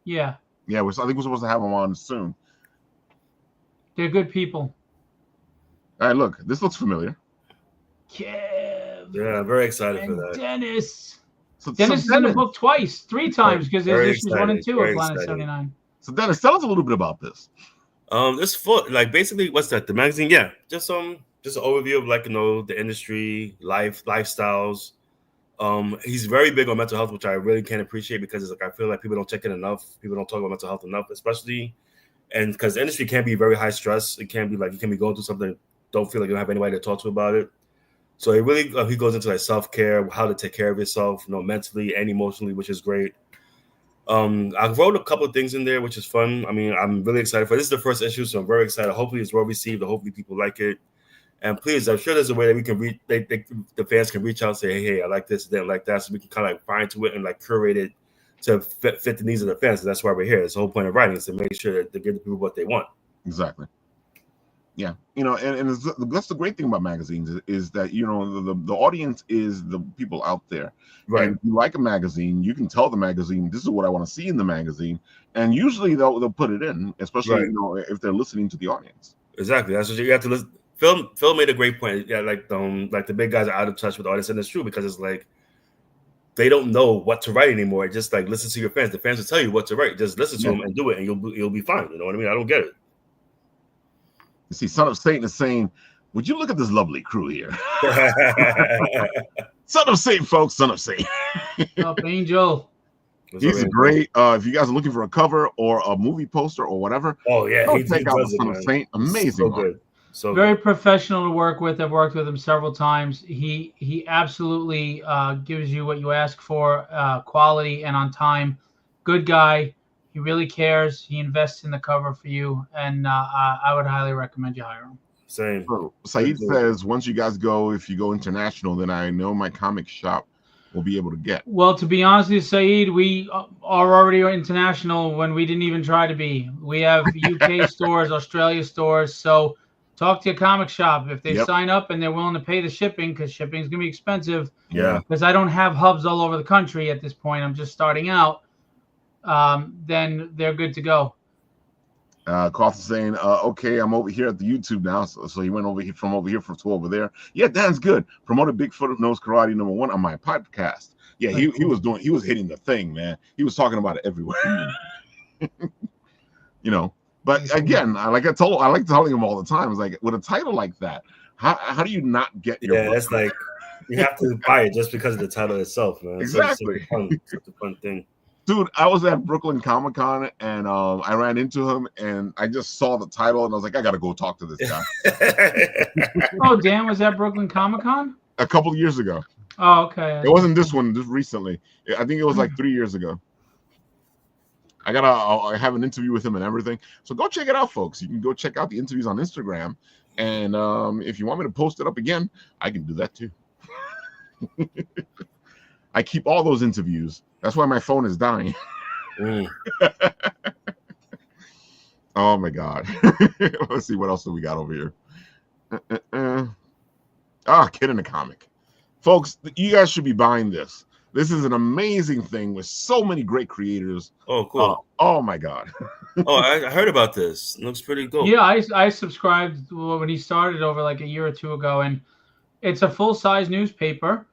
yeah. Yeah, I think we're supposed to have them on soon. They're good people. All right, look, this looks familiar. Kev. Yeah, I'm very excited for that. Dennis. So Dennis is in the book three times, because there's Very issues 1 and 2 of very Planet excited. 79. So Dennis, tell us a little bit about this. This full like basically what's that? The magazine? Yeah, just an overview of like the industry, lifestyles. He's very big on mental health, which I really can't appreciate because it's like I feel like people don't check it enough. People don't talk about mental health enough, especially, and because the industry can be very high stress. It can be like you can be going through something, don't feel like you don't have anybody to talk to about it. So it really he goes into like self-care, how to take care of yourself, mentally and emotionally, which is great. I wrote a couple of things in there, which is fun. I mean, I'm really excited for this. Is the first issue, so I'm very excited. Hopefully, it's well received. Hopefully, people like it. And please, I'm sure there's a way that we can reach. The fans can reach out and say, "Hey, I like this, then like that," so we can kind of like fine tune it and like curate it to fit the needs of the fans. That's why we're here. It's the whole point of writing is to make sure that they give the people what they want. Exactly. Yeah, and that's the great thing about magazines is that the audience is the people out there, right? And if you like a magazine, you can tell the magazine this is what I want to see in the magazine, and usually they'll put it in, especially if they're listening to the audience. Exactly, that's what you have to listen. Phil made a great point. Yeah, like the big guys are out of touch with the audience, and it's true because it's like they don't know what to write anymore. Just like listen to your fans. The fans will tell you what to write. Just listen to them and do it, and you'll be fine. You know what I mean? I don't get it. You see, Son of Satan is saying, would you look at this lovely crew here? Son of Satan, folks, Son of Satan. Up, Angel. He's great. If you guys are looking for a cover or a movie poster or whatever, he check out the Son of Saint. Amazing. So good. So very professional to work with. I've worked with him several times. He absolutely gives you what you ask for, quality and on time. Good guy. He really cares. He invests in the cover for you, and I would highly recommend you hire him. Same. So, Saeed says, once you guys go, if you go international, then I know my comic shop will be able to get. Well, to be honest with you, Saeed, we are already international when we didn't even try to be. We have UK stores, Australia stores. So talk to your comic shop. If they sign up and they're willing to pay the shipping, because shipping is going to be expensive. Yeah. Because I don't have hubs all over the country at this point. I'm just starting out. Then they're good to go. Cough is saying, okay, I'm over here at the YouTube now. So he went over here to over there. Yeah, Dan's good. Promoted Bigfoot Knows Karate #1 on my podcast. Yeah, he was hitting the thing, man. He was talking about it everywhere. But again, I like telling him all the time. It's like with a title like that, how do you not get your book? That's like you have to buy it just because of the title itself, man. Exactly. Such a fun thing. Dude, I was at Brooklyn Comic Con and I ran into him and I just saw the title and I was like, I gotta go talk to this guy. Oh, Dan was at Brooklyn Comic Con? A couple of years ago. Oh, okay. It wasn't this one, just recently. I think it was like 3 years ago. I have an interview with him and everything. So go check it out, folks. You can go check out the interviews on Instagram. And if you want me to post it up again, I can do that too. I keep all those interviews. That's why my phone is dying. Oh my God. Let's see what else do we got over here. Kid in a Comic. Folks, you guys should be buying this. This is an amazing thing with so many great creators. Oh, cool. Oh my God. I heard about this. It looks pretty cool. Yeah, I subscribed when he started over like a year or two ago, and it's a full-size newspaper.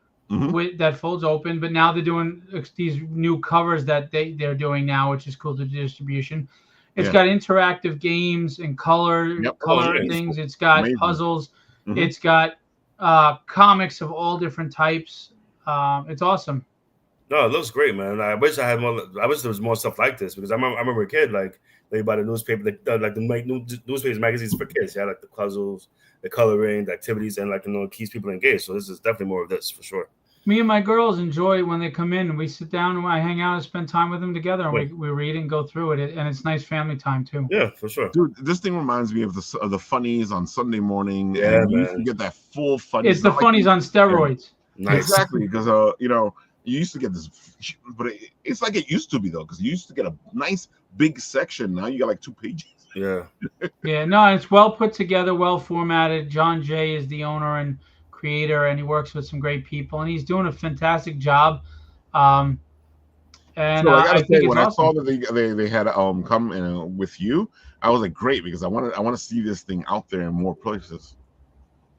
That folds open, but now they're doing these new covers that they're doing now, which is cool to distribution. It's got interactive games and color things. It's got puzzles. It's got comics of all different types. It's awesome. No, it looks great, man. I wish I had more. I wish there was more stuff like this because I remember a kid like they bought a newspaper, like the newspapers, magazines for kids. Yeah, like the puzzles, the coloring, the activities, and keeps people engaged. So this is definitely more of this for sure. Me and my girls enjoy when they come in and we sit down and I hang out and spend time with them together and we read and go through it, and it's nice family time too. Yeah, for sure. Dude, this thing reminds me of the funnies on Sunday morning. Yeah, and you used to get that full funnies. It's the funnies on steroids. Nice. Exactly, because you used to get this, but it's like it used to be though, because you used to get a nice big section. Now you got like 2 pages. Yeah. Yeah, no, it's well put together, well formatted. John Jay is the owner and creator, and he works with some great people, and he's doing a fantastic job. And so I gotta say, when I saw that they had come in with you, I was like, great, because I want to see this thing out there in more places.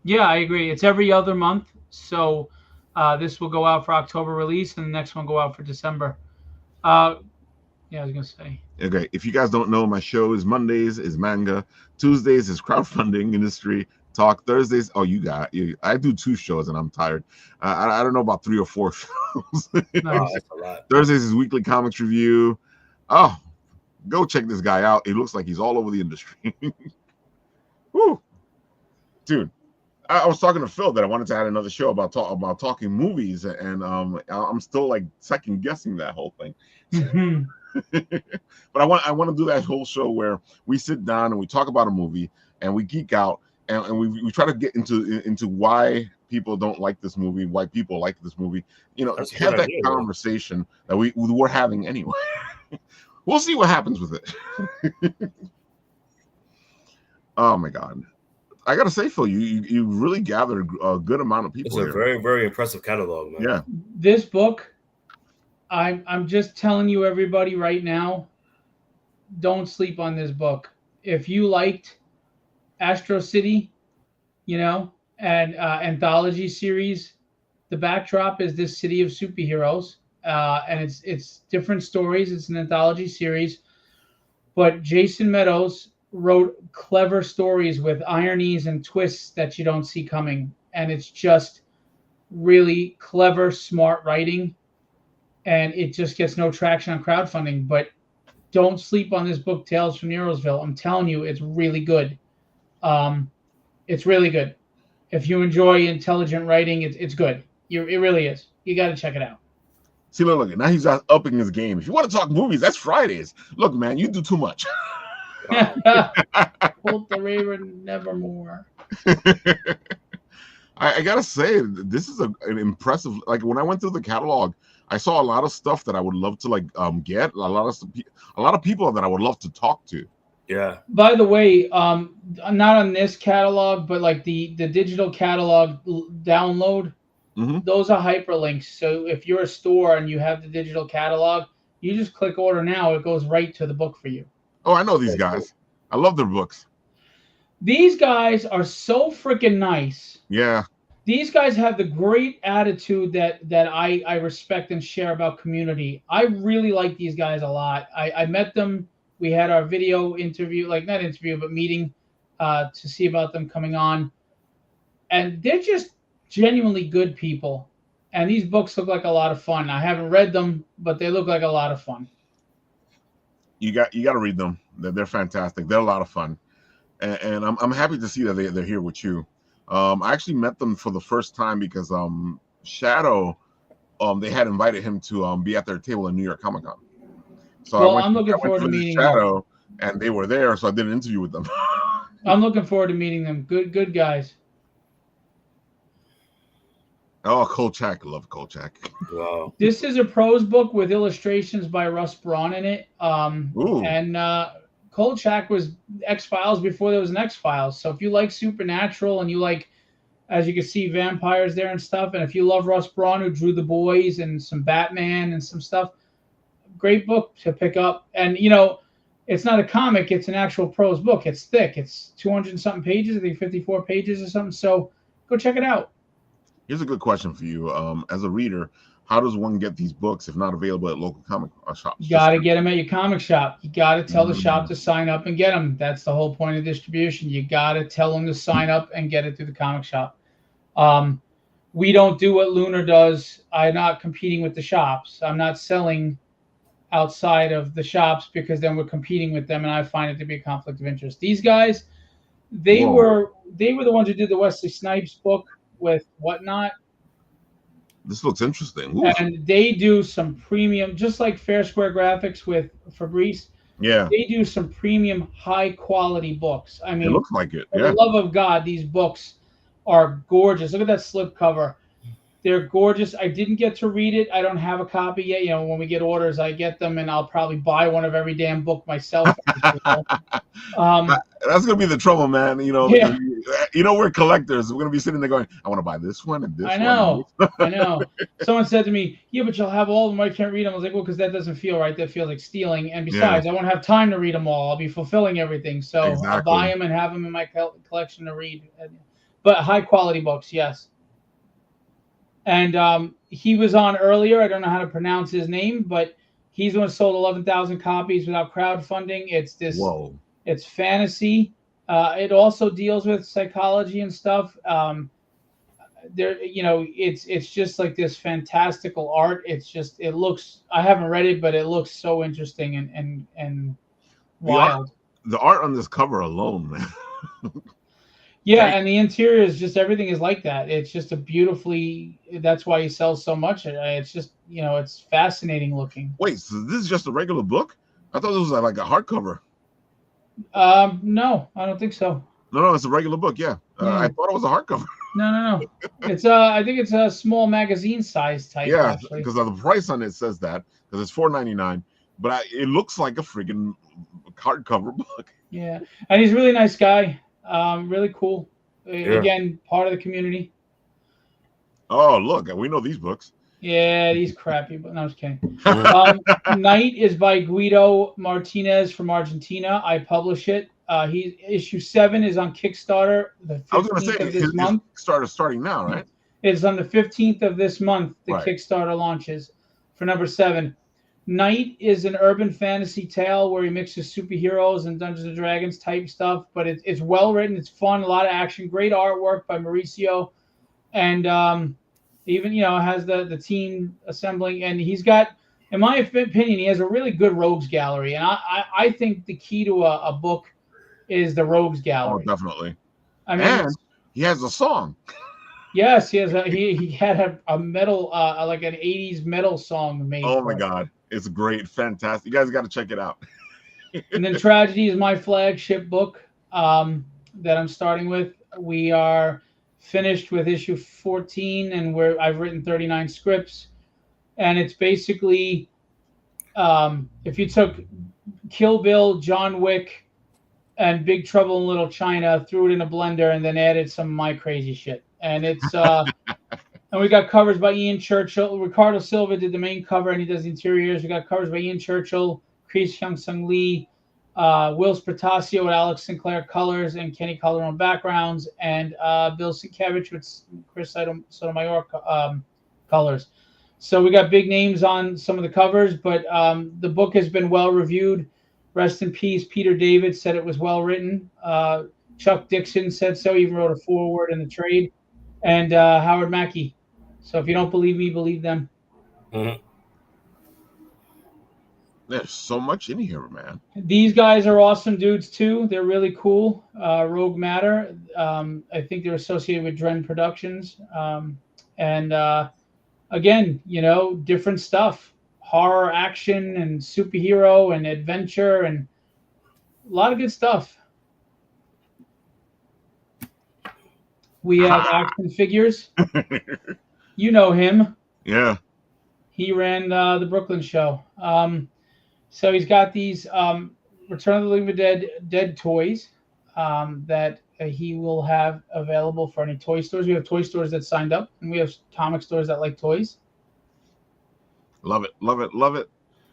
Yeah, I agree. It's every other month, so this will go out for October release, and the next one go out for December. I was gonna say. Okay, if you guys don't know, my show is Mondays is manga, Tuesdays is crowdfunding industry talk, Thursdays. I do 2 shows and I'm tired. I don't know about 3 or 4 shows. Nice. That's a lot. Thursdays is weekly comics review. Oh, go check this guy out. It looks like he's all over the industry. Woo, dude. I was talking to Phil that I wanted to add another show about talking movies, and I'm still like second guessing that whole thing. But I want to do that whole show where we sit down and we talk about a movie and we geek out and we try to get into why people don't like this movie, why people like this movie. You know, That's a have good that idea, conversation that we're having anyway. We'll see what happens with it. Oh my God. I gotta say, Phil, you really gathered a good amount of It's people a here. very, very impressive catalog, man. Yeah. This book, I'm just telling you, everybody, right now, don't sleep on this book. If you liked Astro City, you know, and anthology series, the backdrop is this city of superheroes, and it's different stories. It's an anthology series, but Jason Meadows wrote clever stories with ironies and twists that you don't see coming, and it's just really clever, smart writing, and it just gets no traction on crowdfunding. But don't sleep on this book, Tales from Neurosville. I'm telling you, it's really good. It's really good. If you enjoy intelligent writing, it's good. It really is. You got to check it out. See, look, now he's upping his game. If you want to talk movies, that's Fridays. Look, man, you do too much. Hold the Raven nevermore. I gotta say, this is an impressive. Like when I went through the catalog, I saw a lot of stuff that I would love to get. A lot of people that I would love to talk to. Yeah. By the way, not on this catalog, but like the digital catalog download, those are hyperlinks. So if you're a store and you have the digital catalog, you just click order now. It goes right to the book for you. Oh, I know these guys. I love their books. These guys are so freaking nice. Yeah. These guys have the great attitude that I respect and share about community. I really like these guys a lot. I met them. We had our video interview, like not interview, but meeting to see about them coming on. And they're just genuinely good people. And these books look like a lot of fun. I haven't read them, but they look like a lot of fun. You got to read them. They're fantastic. They're a lot of fun. And I'm happy to see that they're here with you. I actually met them for the first time because Shadow, they had invited him to be at their table in New York Comic Con. So well, I'm looking forward to meeting Shadow, and they were there, so I did an interview with them. I'm looking forward to meeting them. Good guys. Oh, Kolchak, I love Kolchak. Wow. This is a prose book with illustrations by Russ Braun in it. Ooh. And Kolchak was X-Files before there was an X-Files. So if you like Supernatural and you like, as you can see, vampires there and stuff, and if you love Russ Braun, who drew The Boys and some Batman and some stuff, great book to pick up. And, you know, it's not a comic. It's an actual prose book. It's thick. It's 200 and something pages. I think 54 pages or something. So go check it out. Here's a good question for you. As a reader, how does one get these books if not available at local comic shops? You got to get them at your comic shop. You got to tell the shop to sign up and get them. That's the whole point of distribution. You got to tell them to sign up and get it through the comic shop. We don't do what Lunar does. I'm not competing with the shops. I'm not selling outside of the shops because then we're competing with them, and I find it to be a conflict of interest. These guys, they were the ones who did the Wesley Snipes book with Whatnot. This looks interesting. Ooh. And they do some premium, just like Fair Square Graphics with Fabrice. Yeah. They do some premium, high quality books. I mean, it looks like it. For Yeah. the love of God, these books are gorgeous. Look at that slipcover. They're gorgeous. I didn't get to read it. I don't have a copy yet. You know, when we get orders, I get them, and I'll probably buy one of every damn book myself. That's gonna be the trouble, man. You know, Yeah. you know, we're collectors. We're gonna be sitting there going, "I want to buy this one and this one." I know. Someone said to me, "Yeah, but you'll have all of them. I can't read them." I was like, "Well, because that doesn't feel right. That feels like stealing. And besides, I won't have time to read them all. I'll be fulfilling everything. So I'll buy them and have them in my collection to read." But high quality books, yes. And he was on earlier. I don't know how to pronounce his name, but he's the one who sold 11,000 copies without crowdfunding. It's this. Whoa. It's fantasy. It also deals with psychology and stuff. There, you know, it's just like this fantastical art. It looks. I haven't read it, but it looks so interesting and wild. The art on this cover alone, man. Yeah, and the interior is just everything is like that. It's just a beautifully. That's why he sells so much. It's just, you know, it's fascinating looking. Wait, so this is just a regular book? I thought this was like a hardcover. No, I don't think so. No, it's a regular book. Yeah, I thought it was a hardcover. No. It's I think it's a small magazine size type. Yeah, actually. because the price on it says that because it's $4.99, but it looks like a freaking hardcover book. Yeah, and he's a really nice guy. Really cool. Yeah. Again, part of the community. Oh, look, we know these books. Yeah, he's crappy, but no, I was kidding. Mhm. Night is by Guido Martinez from Argentina. I publish it. Issue 7 is on Kickstarter the I was going 15th to say, of this month. Kickstarter starting now, right? It's on the 15th of this month. The Right. Kickstarter launches for number 7. Night is an urban fantasy tale where he mixes superheroes and Dungeons and Dragons type stuff, but it's well written. It's fun, a lot of action, great artwork by Mauricio, and even has the team assembling, and he's got, in my opinion, he has a really good rogues gallery, and I think the key to a book is the rogues Oh, gallery. definitely. I mean, And he has a song. yes, he has he had a metal like an 80s metal song made. Oh for my it. God, it's great, fantastic. You guys got to check it out. And then Tragedy is my flagship book that I'm starting with. We are finished with issue 14, and I've written 39 scripts, and it's basically if you took Kill Bill, John Wick, and Big Trouble in Little China, threw it in a blender, and then added some of my crazy shit. And it's and we got covers by Ian Churchill. Ricardo Silva did the main cover, and he does the interiors. We got covers by Ian Churchill, Chris Hyung-Sung Lee, Will Spertasio with Alex Sinclair colors and Kenny Calderon backgrounds, and Bill Sienkiewicz with Chris Sotomayor colors. So we got big names on some of the covers, but the book has been well reviewed. Rest in peace, Peter David said it was well written. Chuck Dixon said so, even wrote a foreword in the trade. And Howard Mackey. So if you don't believe me, believe them. Mhm. There's so much in here, man. These guys are awesome dudes too. They're really cool. Rogue Matter. I think they're associated with Dren Productions. And again, different stuff. Horror, action, and superhero, and adventure, and a lot of good stuff. We have action figures. You know him. Yeah. He ran the Brooklyn show. So he's got these Return of the Living Dead toys that he will have available for any toy stores. We have toy stores that signed up, and we have comic stores that like toys. Love it, love it, love it.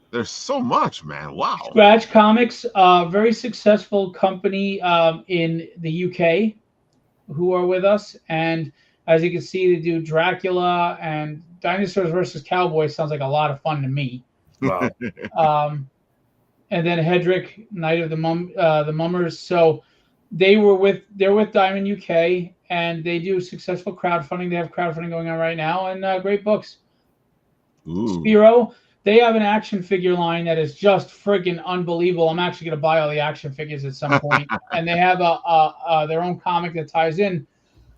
There's so much, man. Wow. Scratch Comics, very successful company in the UK who are with us. And as you can see, they do Dracula and Dinosaurs versus Cowboys. Sounds like a lot of fun to me. Wow. And then Hedrick, Night of the Mummers. So they're with Diamond UK, and they do successful crowdfunding. They have crowdfunding going on right now, and great books. Ooh. Spiro, they have an action figure line that is just friggin' unbelievable. I'm actually going to buy all the action figures at some point. And they have their own comic that ties in.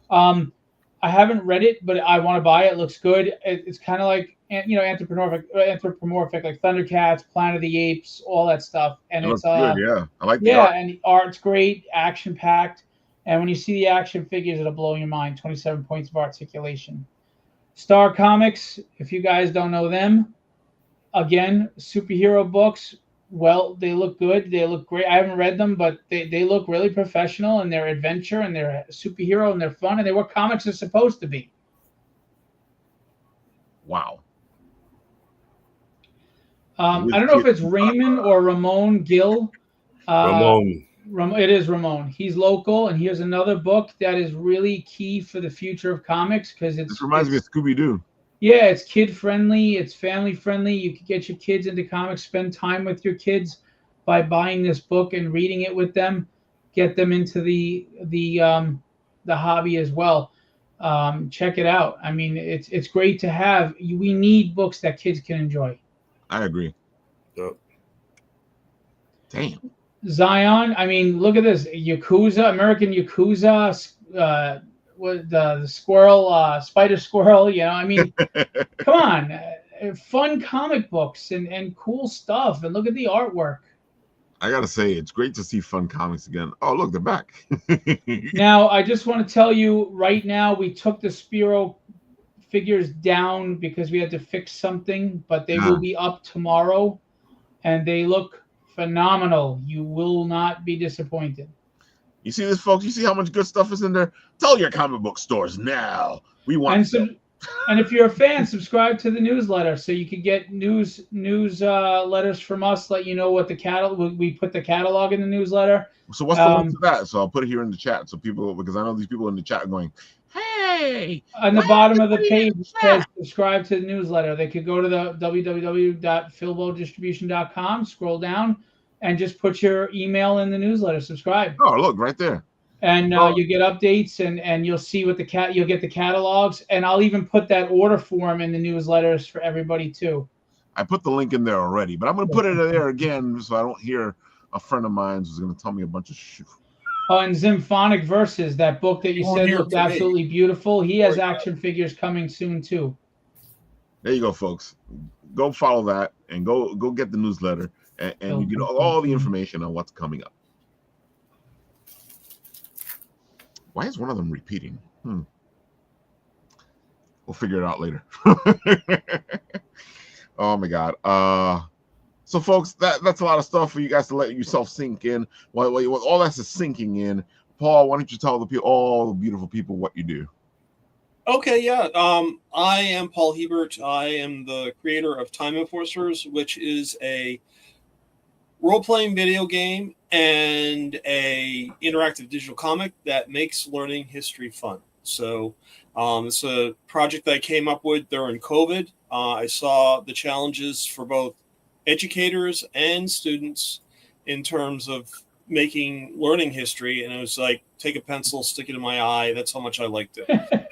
I haven't read it, but I want to buy it. It looks good. It's kind of like anthropomorphic like Thundercats, Planet of the Apes, all that stuff. And It it's looks good, yeah. I like the art. and the art's great, action packed. And when you see the action figures, it'll blow your mind. 27 points of articulation. Star Comics, if you guys don't know them, again, superhero books. Well, they look good. They look great. I haven't read them, but they look really professional, and they're adventure, and they're superhero, and they're fun, and they're what comics are supposed to be. Wow. I don't know if it's Raymond or Ramon Gill. Ramon. It is Ramon. He's local, and here's another book that is really key for the future of comics because This reminds me of Scooby-Doo. Yeah, it's kid friendly. It's family friendly. You can get your kids into comics. Spend time with your kids by buying this book and reading it with them. Get them into the hobby as well. Check it out. I mean, it's great to have. We need books that kids can enjoy. I agree. Yep. Damn. Zion. I mean, look at this. Yakuza, American Yakuza. With the squirrel, spider squirrel. I mean, come on. Fun comic books and cool stuff. And look at the artwork. I gotta say, it's great to see fun comics again. Oh, look, they're back. Now, I just want to tell you right now, we took the Spiro figures down because we had to fix something, but they will be up tomorrow, and they look phenomenal. You will not be disappointed. You see this, folks? You see how much good stuff is in there? Tell your comic book stores now. We want and if you're a fan, subscribe to the newsletter so you can get news letters from us. Let you know what we put the catalog in the newsletter. So what's the link to that? So I'll put it here in the chat so people, because I know these people in the chat are going, hey. On the bottom of the page it says subscribe to the newsletter. They could go to the www.philbodistribution.com, scroll down, and just put your email in the newsletter. Subscribe. Oh, look right there. And you get updates, and you'll see what you'll get the catalogs, and I'll even put that order form in the newsletters for everybody too. I put the link in there already, but I'm going to put it there again so I don't hear a friend of mine who's going to tell me a bunch of shit. Oh, and Symphonic Verses, that book that you said looked absolutely beautiful. He has action figures coming soon too. There you go, folks. Go follow that and go get the newsletter, and you get all the information on what's coming up. Why is one of them repeating? We'll figure it out later. Oh my God. So folks, that's a lot of stuff for you guys to let yourself sink in. While all that's sinking in, Paul, why don't you tell all the beautiful people what you do? Okay, yeah. I am Paul Hebert. I am the creator of Time Enforcers, which is a role-playing video game and a interactive digital comic that makes learning history fun. So it's a project that I came up with during COVID. I saw the challenges for both educators and students in terms of making learning history, and it was like, take a pencil, stick it in my eye. That's how much I liked it.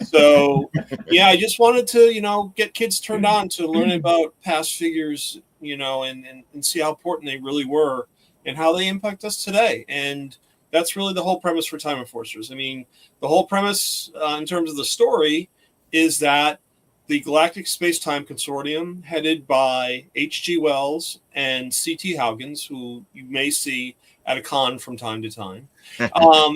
So yeah, I just wanted to get kids turned on to learning about past figures, and see how important they really were and how they impact us today. And that's really the whole premise for Time Enforcers. I mean, the whole premise in terms of the story is that the Galactic Space-Time Consortium, headed by H.G. Wells and C.T. Huygens, who you may see at a con from time to time,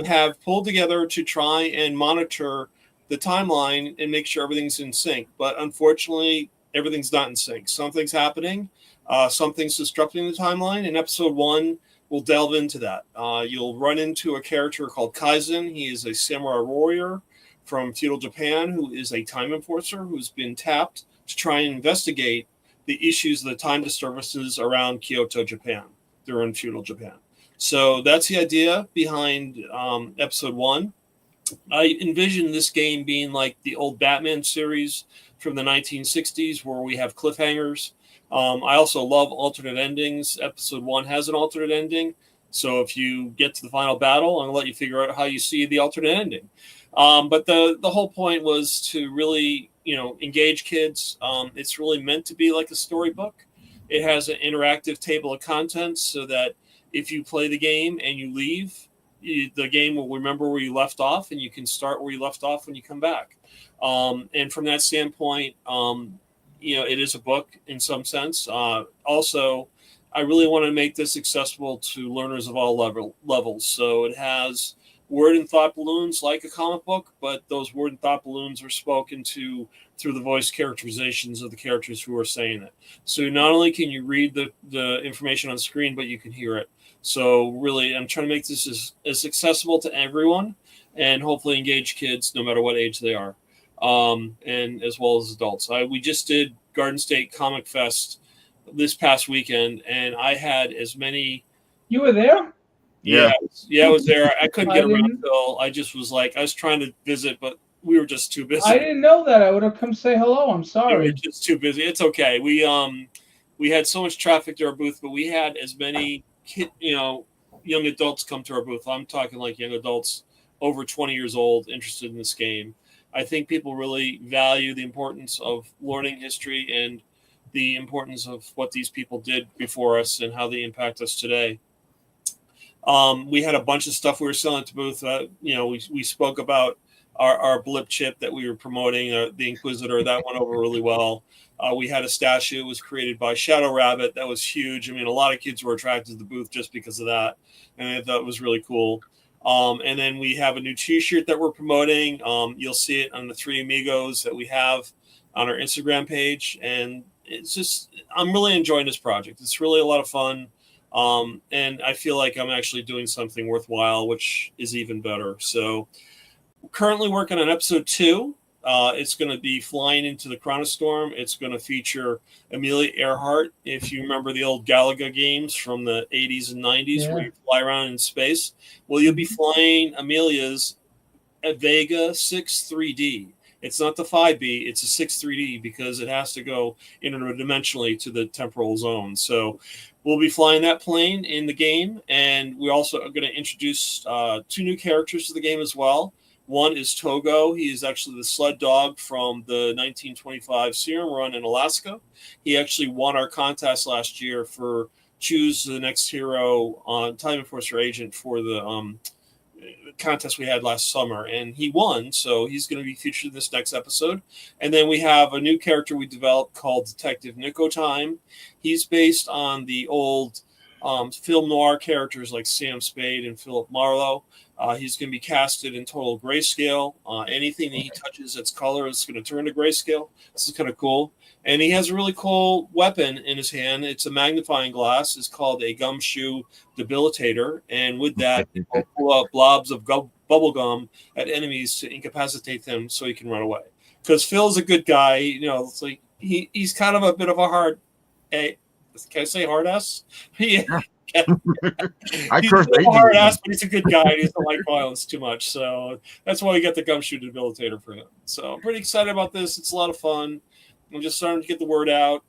have pulled together to try and monitor the timeline and make sure everything's in sync. But unfortunately, everything's not in sync. Something's happening. Something's disrupting the timeline. In episode 1, we'll delve into that. You'll run into a character called Kaizen. He is a samurai warrior from feudal Japan who is a time enforcer who's been tapped to try and investigate the issues of the time disturbances around Kyoto, Japan, during feudal Japan. So that's the idea behind episode 1. I envision this game being like the old Batman series from the 1960s where we have cliffhangers. I also love alternate endings. Episode 1 has an alternate ending. So if you get to the final battle, I'm going to let you figure out how you see the alternate ending. But the whole point was to really, engage kids. It's really meant to be like a storybook. It has an interactive table of contents so that if you play the game and you leave, the game will remember where you left off, and you can start where you left off when you come back. And from that standpoint, it is a book in some sense. Also, I really want to make this accessible to learners of all levels. So it has word and thought balloons like a comic book, but those word and thought balloons are spoken to through the voice characterizations of the characters who are saying it. So not only can you read the information on screen, but you can hear it. So really, I'm trying to make this as accessible to everyone and hopefully engage kids no matter what age they are, and as well as adults. We just did Garden State Comic Fest this past weekend, and I had as many. You were there? Yeah, I was there. I couldn't get around until I just was like, I was trying to visit, but we were just too busy. I didn't know that. I would have come say hello. I'm sorry. We were just too busy. It's okay. We had so much traffic to our booth, but we had as many young adults come to our booth. I'm talking like young adults over 20 years old interested in this game. I think people really value the importance of learning history and the importance of what these people did before us and how they impact us today. We had a bunch of stuff we were selling at the booth. We spoke about our blip chip that we were promoting, the Inquisitor, that went over really well. We had a statue. It was created by Shadow Rabbit. That was huge. I mean, a lot of kids were attracted to the booth just because of that, and I thought it was really cool. And then we have a new T-shirt that we're promoting. You'll see it on the 3 Amigos that we have on our Instagram page, and it's just, I'm really enjoying this project. It's really a lot of fun, and I feel like I'm actually doing something worthwhile, which is even better. So currently working on episode 2. It's going to be flying into the Chronostorm. It's going to feature Amelia Earhart. If you remember the old Galaga games from the 80s and 90s, where you fly around in space, well, you'll be flying Amelia's Vega 6 3D. It's not the 5B, it's a 6 3D because it has to go interdimensionally to the temporal zone. So we'll be flying that plane in the game, and we also are going to introduce 2 new characters to the game as well. One is Togo. He is actually the sled dog from the 1925 Serum Run in Alaska. He actually won our contest last year for Choose the Next Hero on Time Enforcer Agent for the contest we had last summer, and he won, so he's going to be featured in this next episode. And then we have a new character we developed called Detective Nico Time. He's based on the old film noir characters like Sam Spade and Philip Marlowe. He's going to be casted in total grayscale. Anything that he touches that's color is going to turn to grayscale. This is kind of cool. And he has a really cool weapon in his hand. It's a magnifying glass. It's called a gumshoe debilitator. And with that, it will pull out blobs of bubble gum at enemies to incapacitate them so he can run away. Because Phil's a good guy. You know, it's like he's kind of a bit of a hard A. Can I say hard ass? I he's cursed a hard ass, but he's a good guy. He doesn't like violence too much, so that's why we got the gumshoe debilitator for him. So I'm pretty excited about this. It's a lot of fun. I'm just starting to get the word out.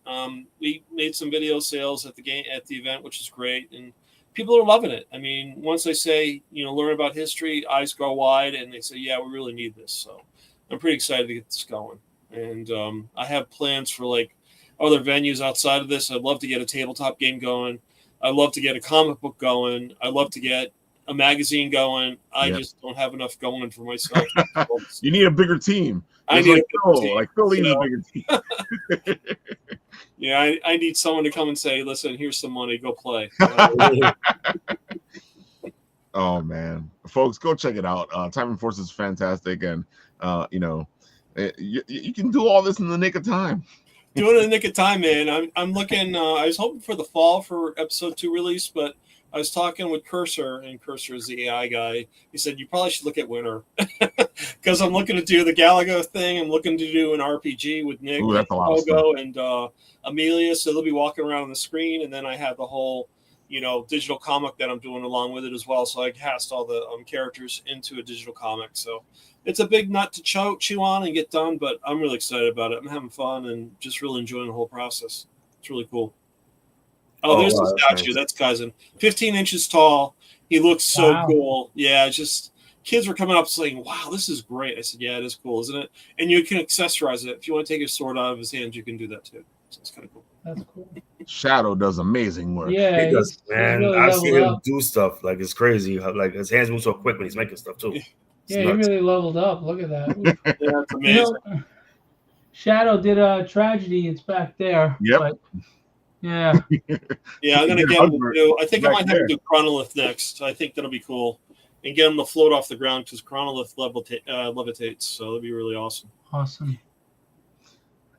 We made some video sales at the event, which is great, and people are loving it. I mean, once I say, learn about history, eyes go wide, and they say, yeah, we really need this. So I'm pretty excited to get this going, and I have plans for like other venues outside of this. I'd love to get a tabletop game going. I'd love to get a comic book going. I'd love to get a magazine going. I just don't have enough going for myself. You need a bigger team. I need a bigger team. Like Phil needs a bigger team. Yeah, I need someone to come and say, listen, here's some money. Go play. Oh, man. Folks, go check it out. Time Enforcer is fantastic. And, you can do all this in the nick of time. Doing it in the nick of time, man. I'm looking. I was hoping for the fall for episode 2 release, but I was talking with Cursor, and Cursor is the AI guy. He said you probably should look at winter because I'm looking to do the Galaga thing. I'm looking to do an RPG with Nick, Pogo, and Amelia. So they'll be walking around on the screen, and then I have the whole, digital comic that I'm doing along with it as well. So I cast all the characters into a digital comic. So it's a big nut to chew on and get done, but I'm really excited about it. I'm having fun and just really enjoying the whole process. It's really cool. Oh, there's the statue. Nice. That's Cousin. 15 inches tall. He looks so cool. Yeah, just kids were coming up saying, wow, this is great. I said, yeah, it is cool, isn't it? And you can accessorize it. If you want to take his sword out of his hands, you can do that too. So it's kind of cool. That's cool. Shadow does amazing work. Yeah, he does, man. Really I see him do stuff like it's crazy. Like his hands move so quick when he's making stuff too. Yeah, he really leveled up. Look at that. Yeah, that's amazing. Shadow did a tragedy. It's back there. Yep. But, yeah. Yeah, I'm gonna get him to do. I think I might have him do Chronolith next. I think that'll be cool, and get him to float off the ground because Chronolith levitates. So that'll be really awesome. Awesome.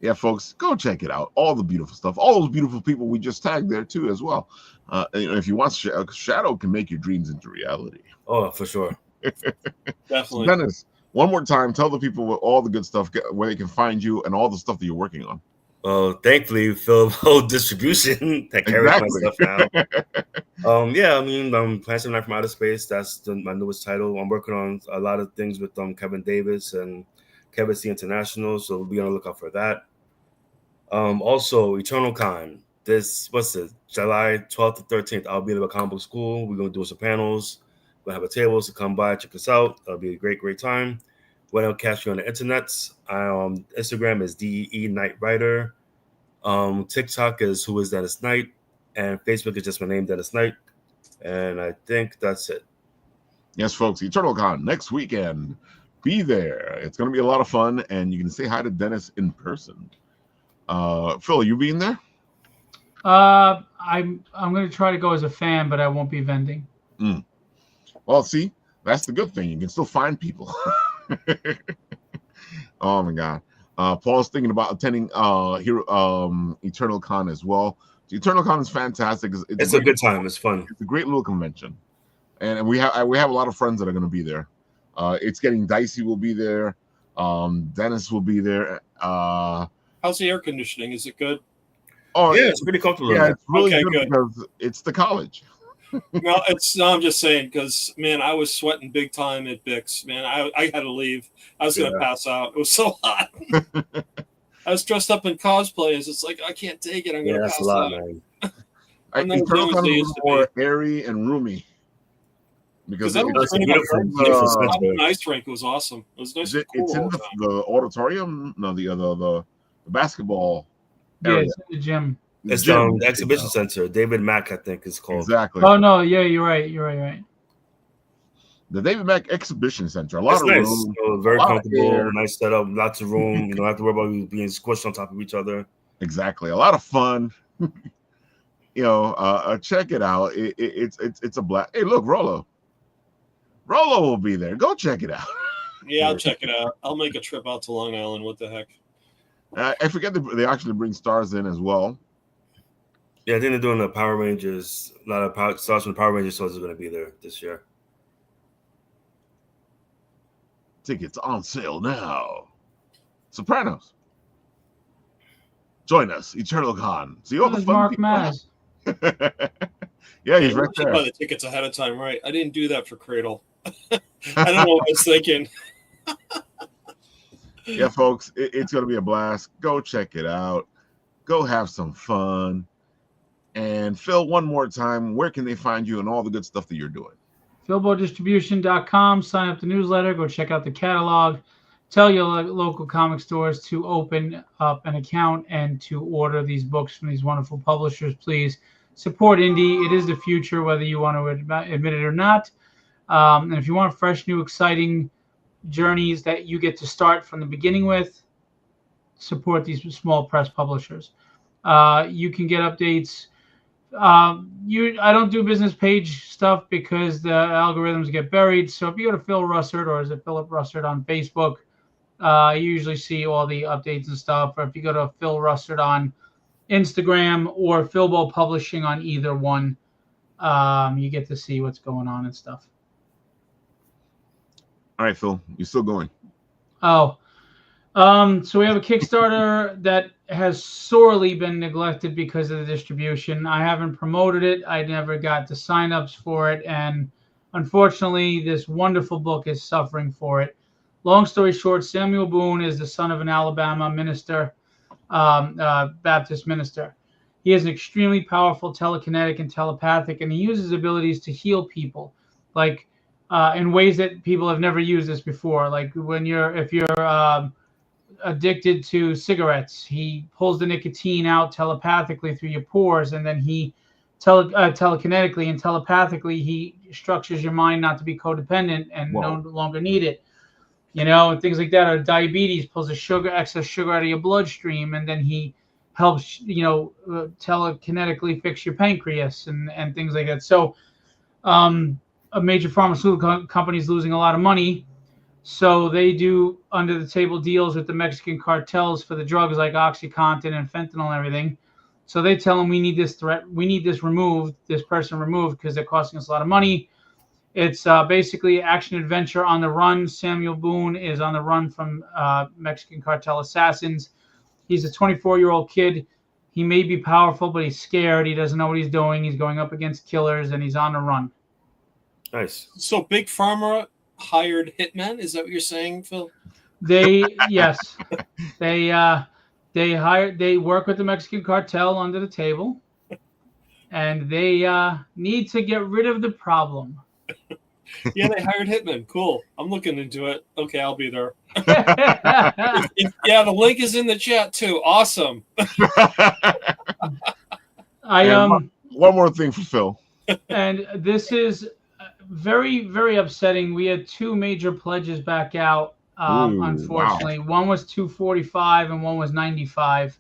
Yeah, folks, go check it out. All the beautiful stuff. All those beautiful people we just tagged there too, as well. If you want, Shadow can make your dreams into reality. Oh, for sure. Definitely. Dennis, one more time, tell the people all the good stuff, where they can find you, and all the stuff that you're working on. Well, thankfully, Philbo distribution that carries my stuff now. Yeah, I mean, Plants from Outer Space. That's my newest title. I'm working on a lot of things with Kevin Davis and Kevin C International, so we'll be on the lookout for that. Also, Eternal Con. July 12th to 13th. I'll be at the comic book school. We're gonna do some panels. We'll have a table, so come by, check us out. That'll be a great time. When I'll catch you on the internet, Instagram is DE Night Writer. TikTok is Who Is Dennis Knight, and Facebook is just my name, Dennis Knight. And I think that's it. Yes, folks, Eternal Con next weekend. be there. It's going to be a lot of fun, and you can say hi to Dennis in person. Phil, you being there? I'm going to try to go as a fan, but I won't be vending. Well, see, that's the good thing. You can still find people. Oh my God. Paul's thinking about attending Eternal Con as well. The Eternal Con is fantastic. It's a good time. It's fun. It's a great little convention, and we have a lot of friends that are going to be there. It's getting dicey. Will be there. Dennis will be there. How's the air conditioning? Is it good? Oh yeah, it's pretty comfortable. Yeah, it's really Okay, good because it's the college. No, I'm just saying because man, I was sweating big time at Bix. Man, I had to leave. I was gonna pass out. It was so hot. I was dressed up in cosplays. It's like I can't take it. I'm gonna pass out. Man. Eternal Con is more airy and roomy because it's a beautiful an ice rink. It was awesome. It was nice. Cool it's in the auditorium. No, the basketball. Yeah, it's in the gym. It's the exhibition center. David Mack, I think, is called. Exactly. Oh no, yeah, you're right. The David Mack Exhibition Center. A lot of nice. Room, very comfortable, nice setup, lots of room. You don't have to worry about being squished on top of each other. Exactly. A lot of fun. Check it out. It's a blast. Hey, look, Rollo will be there. Go check it out. Yeah, I'll check it out. I'll make a trip out to Long Island. What the heck? I forget they actually bring stars in as well. Yeah, I think they're doing the Power Rangers. A lot of stars from the Power Rangers stars are going to be there this year. Tickets on sale now. Sopranos. Join us, Eternal Con. See all the fun Mark people. Maz. Yeah, he's right there. Buy the tickets ahead of time, right? I didn't do that for Cradle. I don't know what I was thinking. Yeah, folks, it's going to be a blast. Go check it out. Go have some fun. And Phil, one more time, where can they find you and all the good stuff that you're doing? PhilboDistribution.com. Sign up the newsletter. Go check out the catalog. Tell your local comic stores to open up an account and to order these books from these wonderful publishers. Please support indie. It is the future, whether you want to admit it or not. And if you want fresh, new, exciting journeys that you get to start from the beginning with, support these small press publishers. You can get updates. I don't do business page stuff because the algorithms get buried. So if you go to Phil Russertt, or is it Phillip Russertt on Facebook, you usually see all the updates and stuff. Or if you go to Phil Russertt on Instagram or Philbo Publishing on either one, you get to see what's going on and stuff. All right, Phil, you're still going. Oh, so we have a Kickstarter that has sorely been neglected because of the distribution. I haven't promoted it. I never got the signups for it. And unfortunately, this wonderful book is suffering for it. Long story short, Samuel Boone is the son of an Alabama minister, Baptist minister. He is an extremely powerful telekinetic and telepathic, and he uses abilities to heal people, like in ways that people have never used this before. Like if you're addicted to cigarettes, he pulls the nicotine out telepathically through your pores, and then he telekinetically and telepathically he structures your mind not to be codependent and no longer need it. And things like that. Or diabetes, pulls the excess sugar out of your bloodstream, and then he helps telekinetically fix your pancreas and things like that. So a major pharmaceutical company is losing a lot of money. So they do under the table deals with the Mexican cartels for the drugs like OxyContin and fentanyl and everything. So they tell them, we need this person removed because they're costing us a lot of money. It's basically action adventure on the run. Samuel Boone is on the run from Mexican cartel assassins. He's a 24-year-old kid. He may be powerful, but he's scared. He doesn't know what he's doing. He's going up against killers, and he's on the run. Nice. So Big Pharma hired hitmen? Is that what you're saying, Phil? Yes. They work with the Mexican cartel under the table, and they need to get rid of the problem. Yeah, they hired hitmen. Cool. I'm looking into it. Okay, I'll be there. Yeah, the link is in the chat too. Awesome. One more thing for Phil. And this is very, very upsetting. We had two major pledges back out Ooh, unfortunately. One was 245 and one was 95.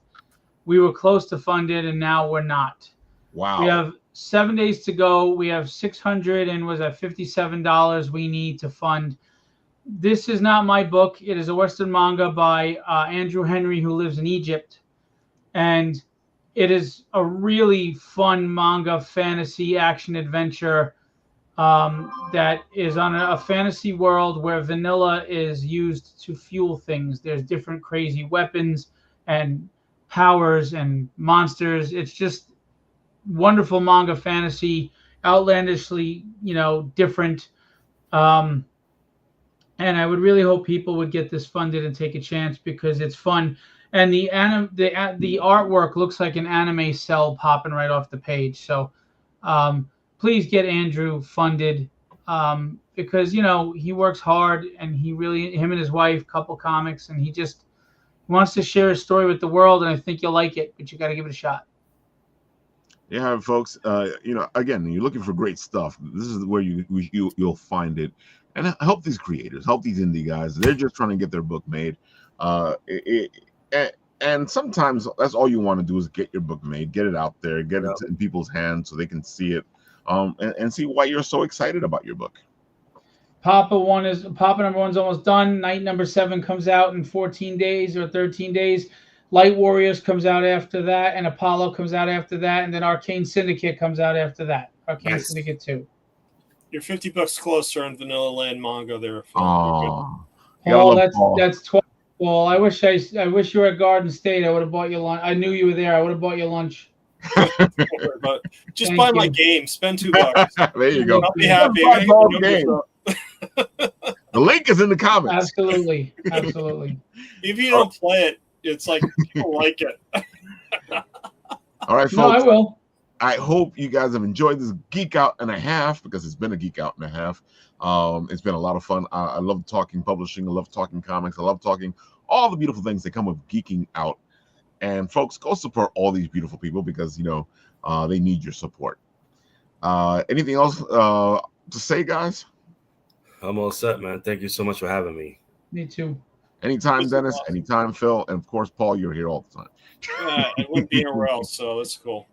We were close to funded, and now we're not. Wow. We have 7 days to go. We have $657 we need to fund. This is not my book. It is a Western manga by Andrew Henry, who lives in Egypt. And it is a really fun manga, fantasy, action adventure that is on a fantasy world where vanilla is used to fuel things. There's different crazy weapons and powers and monsters. It's just wonderful manga fantasy, outlandishly, different. And I would really hope people would get this funded and take a chance because it's fun. And the artwork looks like an anime cell popping right off the page. So please get Andrew funded because he works hard and him and his wife, couple comics, and he just wants to share his story with the world. And I think you'll like it, but you got to give it a shot. Yeah, folks. Again, you're looking for great stuff. This is where you'll find it. And help these creators, help these indie guys. They're just trying to get their book made. And sometimes that's all you want to do is get your book made, get it out there, get it in people's hands so they can see it, and see why you're so excited about your book. Papa number 1's almost done. Night number 7 comes out in 14 days or 13 days. Light Warriors comes out after that, and Apollo comes out after that, and then Arcane Syndicate comes out after that. Arcane Syndicate 2. You're $50 closer on Vanilla Land manga there. Oh, that's 12. Well, I wish you were at Garden State. I would have bought you lunch. I knew you were there. I would have bought you lunch. But just buy my game. Spend $2. There you go. I'll be happy. The link is in the comments. Absolutely. If you don't play it, it's like people like it. All right, folks. No, I will. I hope you guys have enjoyed this geek out and a half because it's been a geek out and a half. It's been a lot of fun. I love talking publishing. I love talking comics. I love talking all the beautiful things that come with geeking out. And folks, go support all these beautiful people because they need your support. Anything else to say, guys? I'm all set, man. Thank you so much for having me. Me too. Anytime, Dennis. Anytime, Phil. And of course, Paul, you're here all the time. I wouldn't be anywhere else, so that's cool.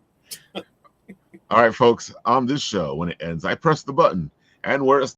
All right, folks. On this show, when it ends, I press the button, and where it's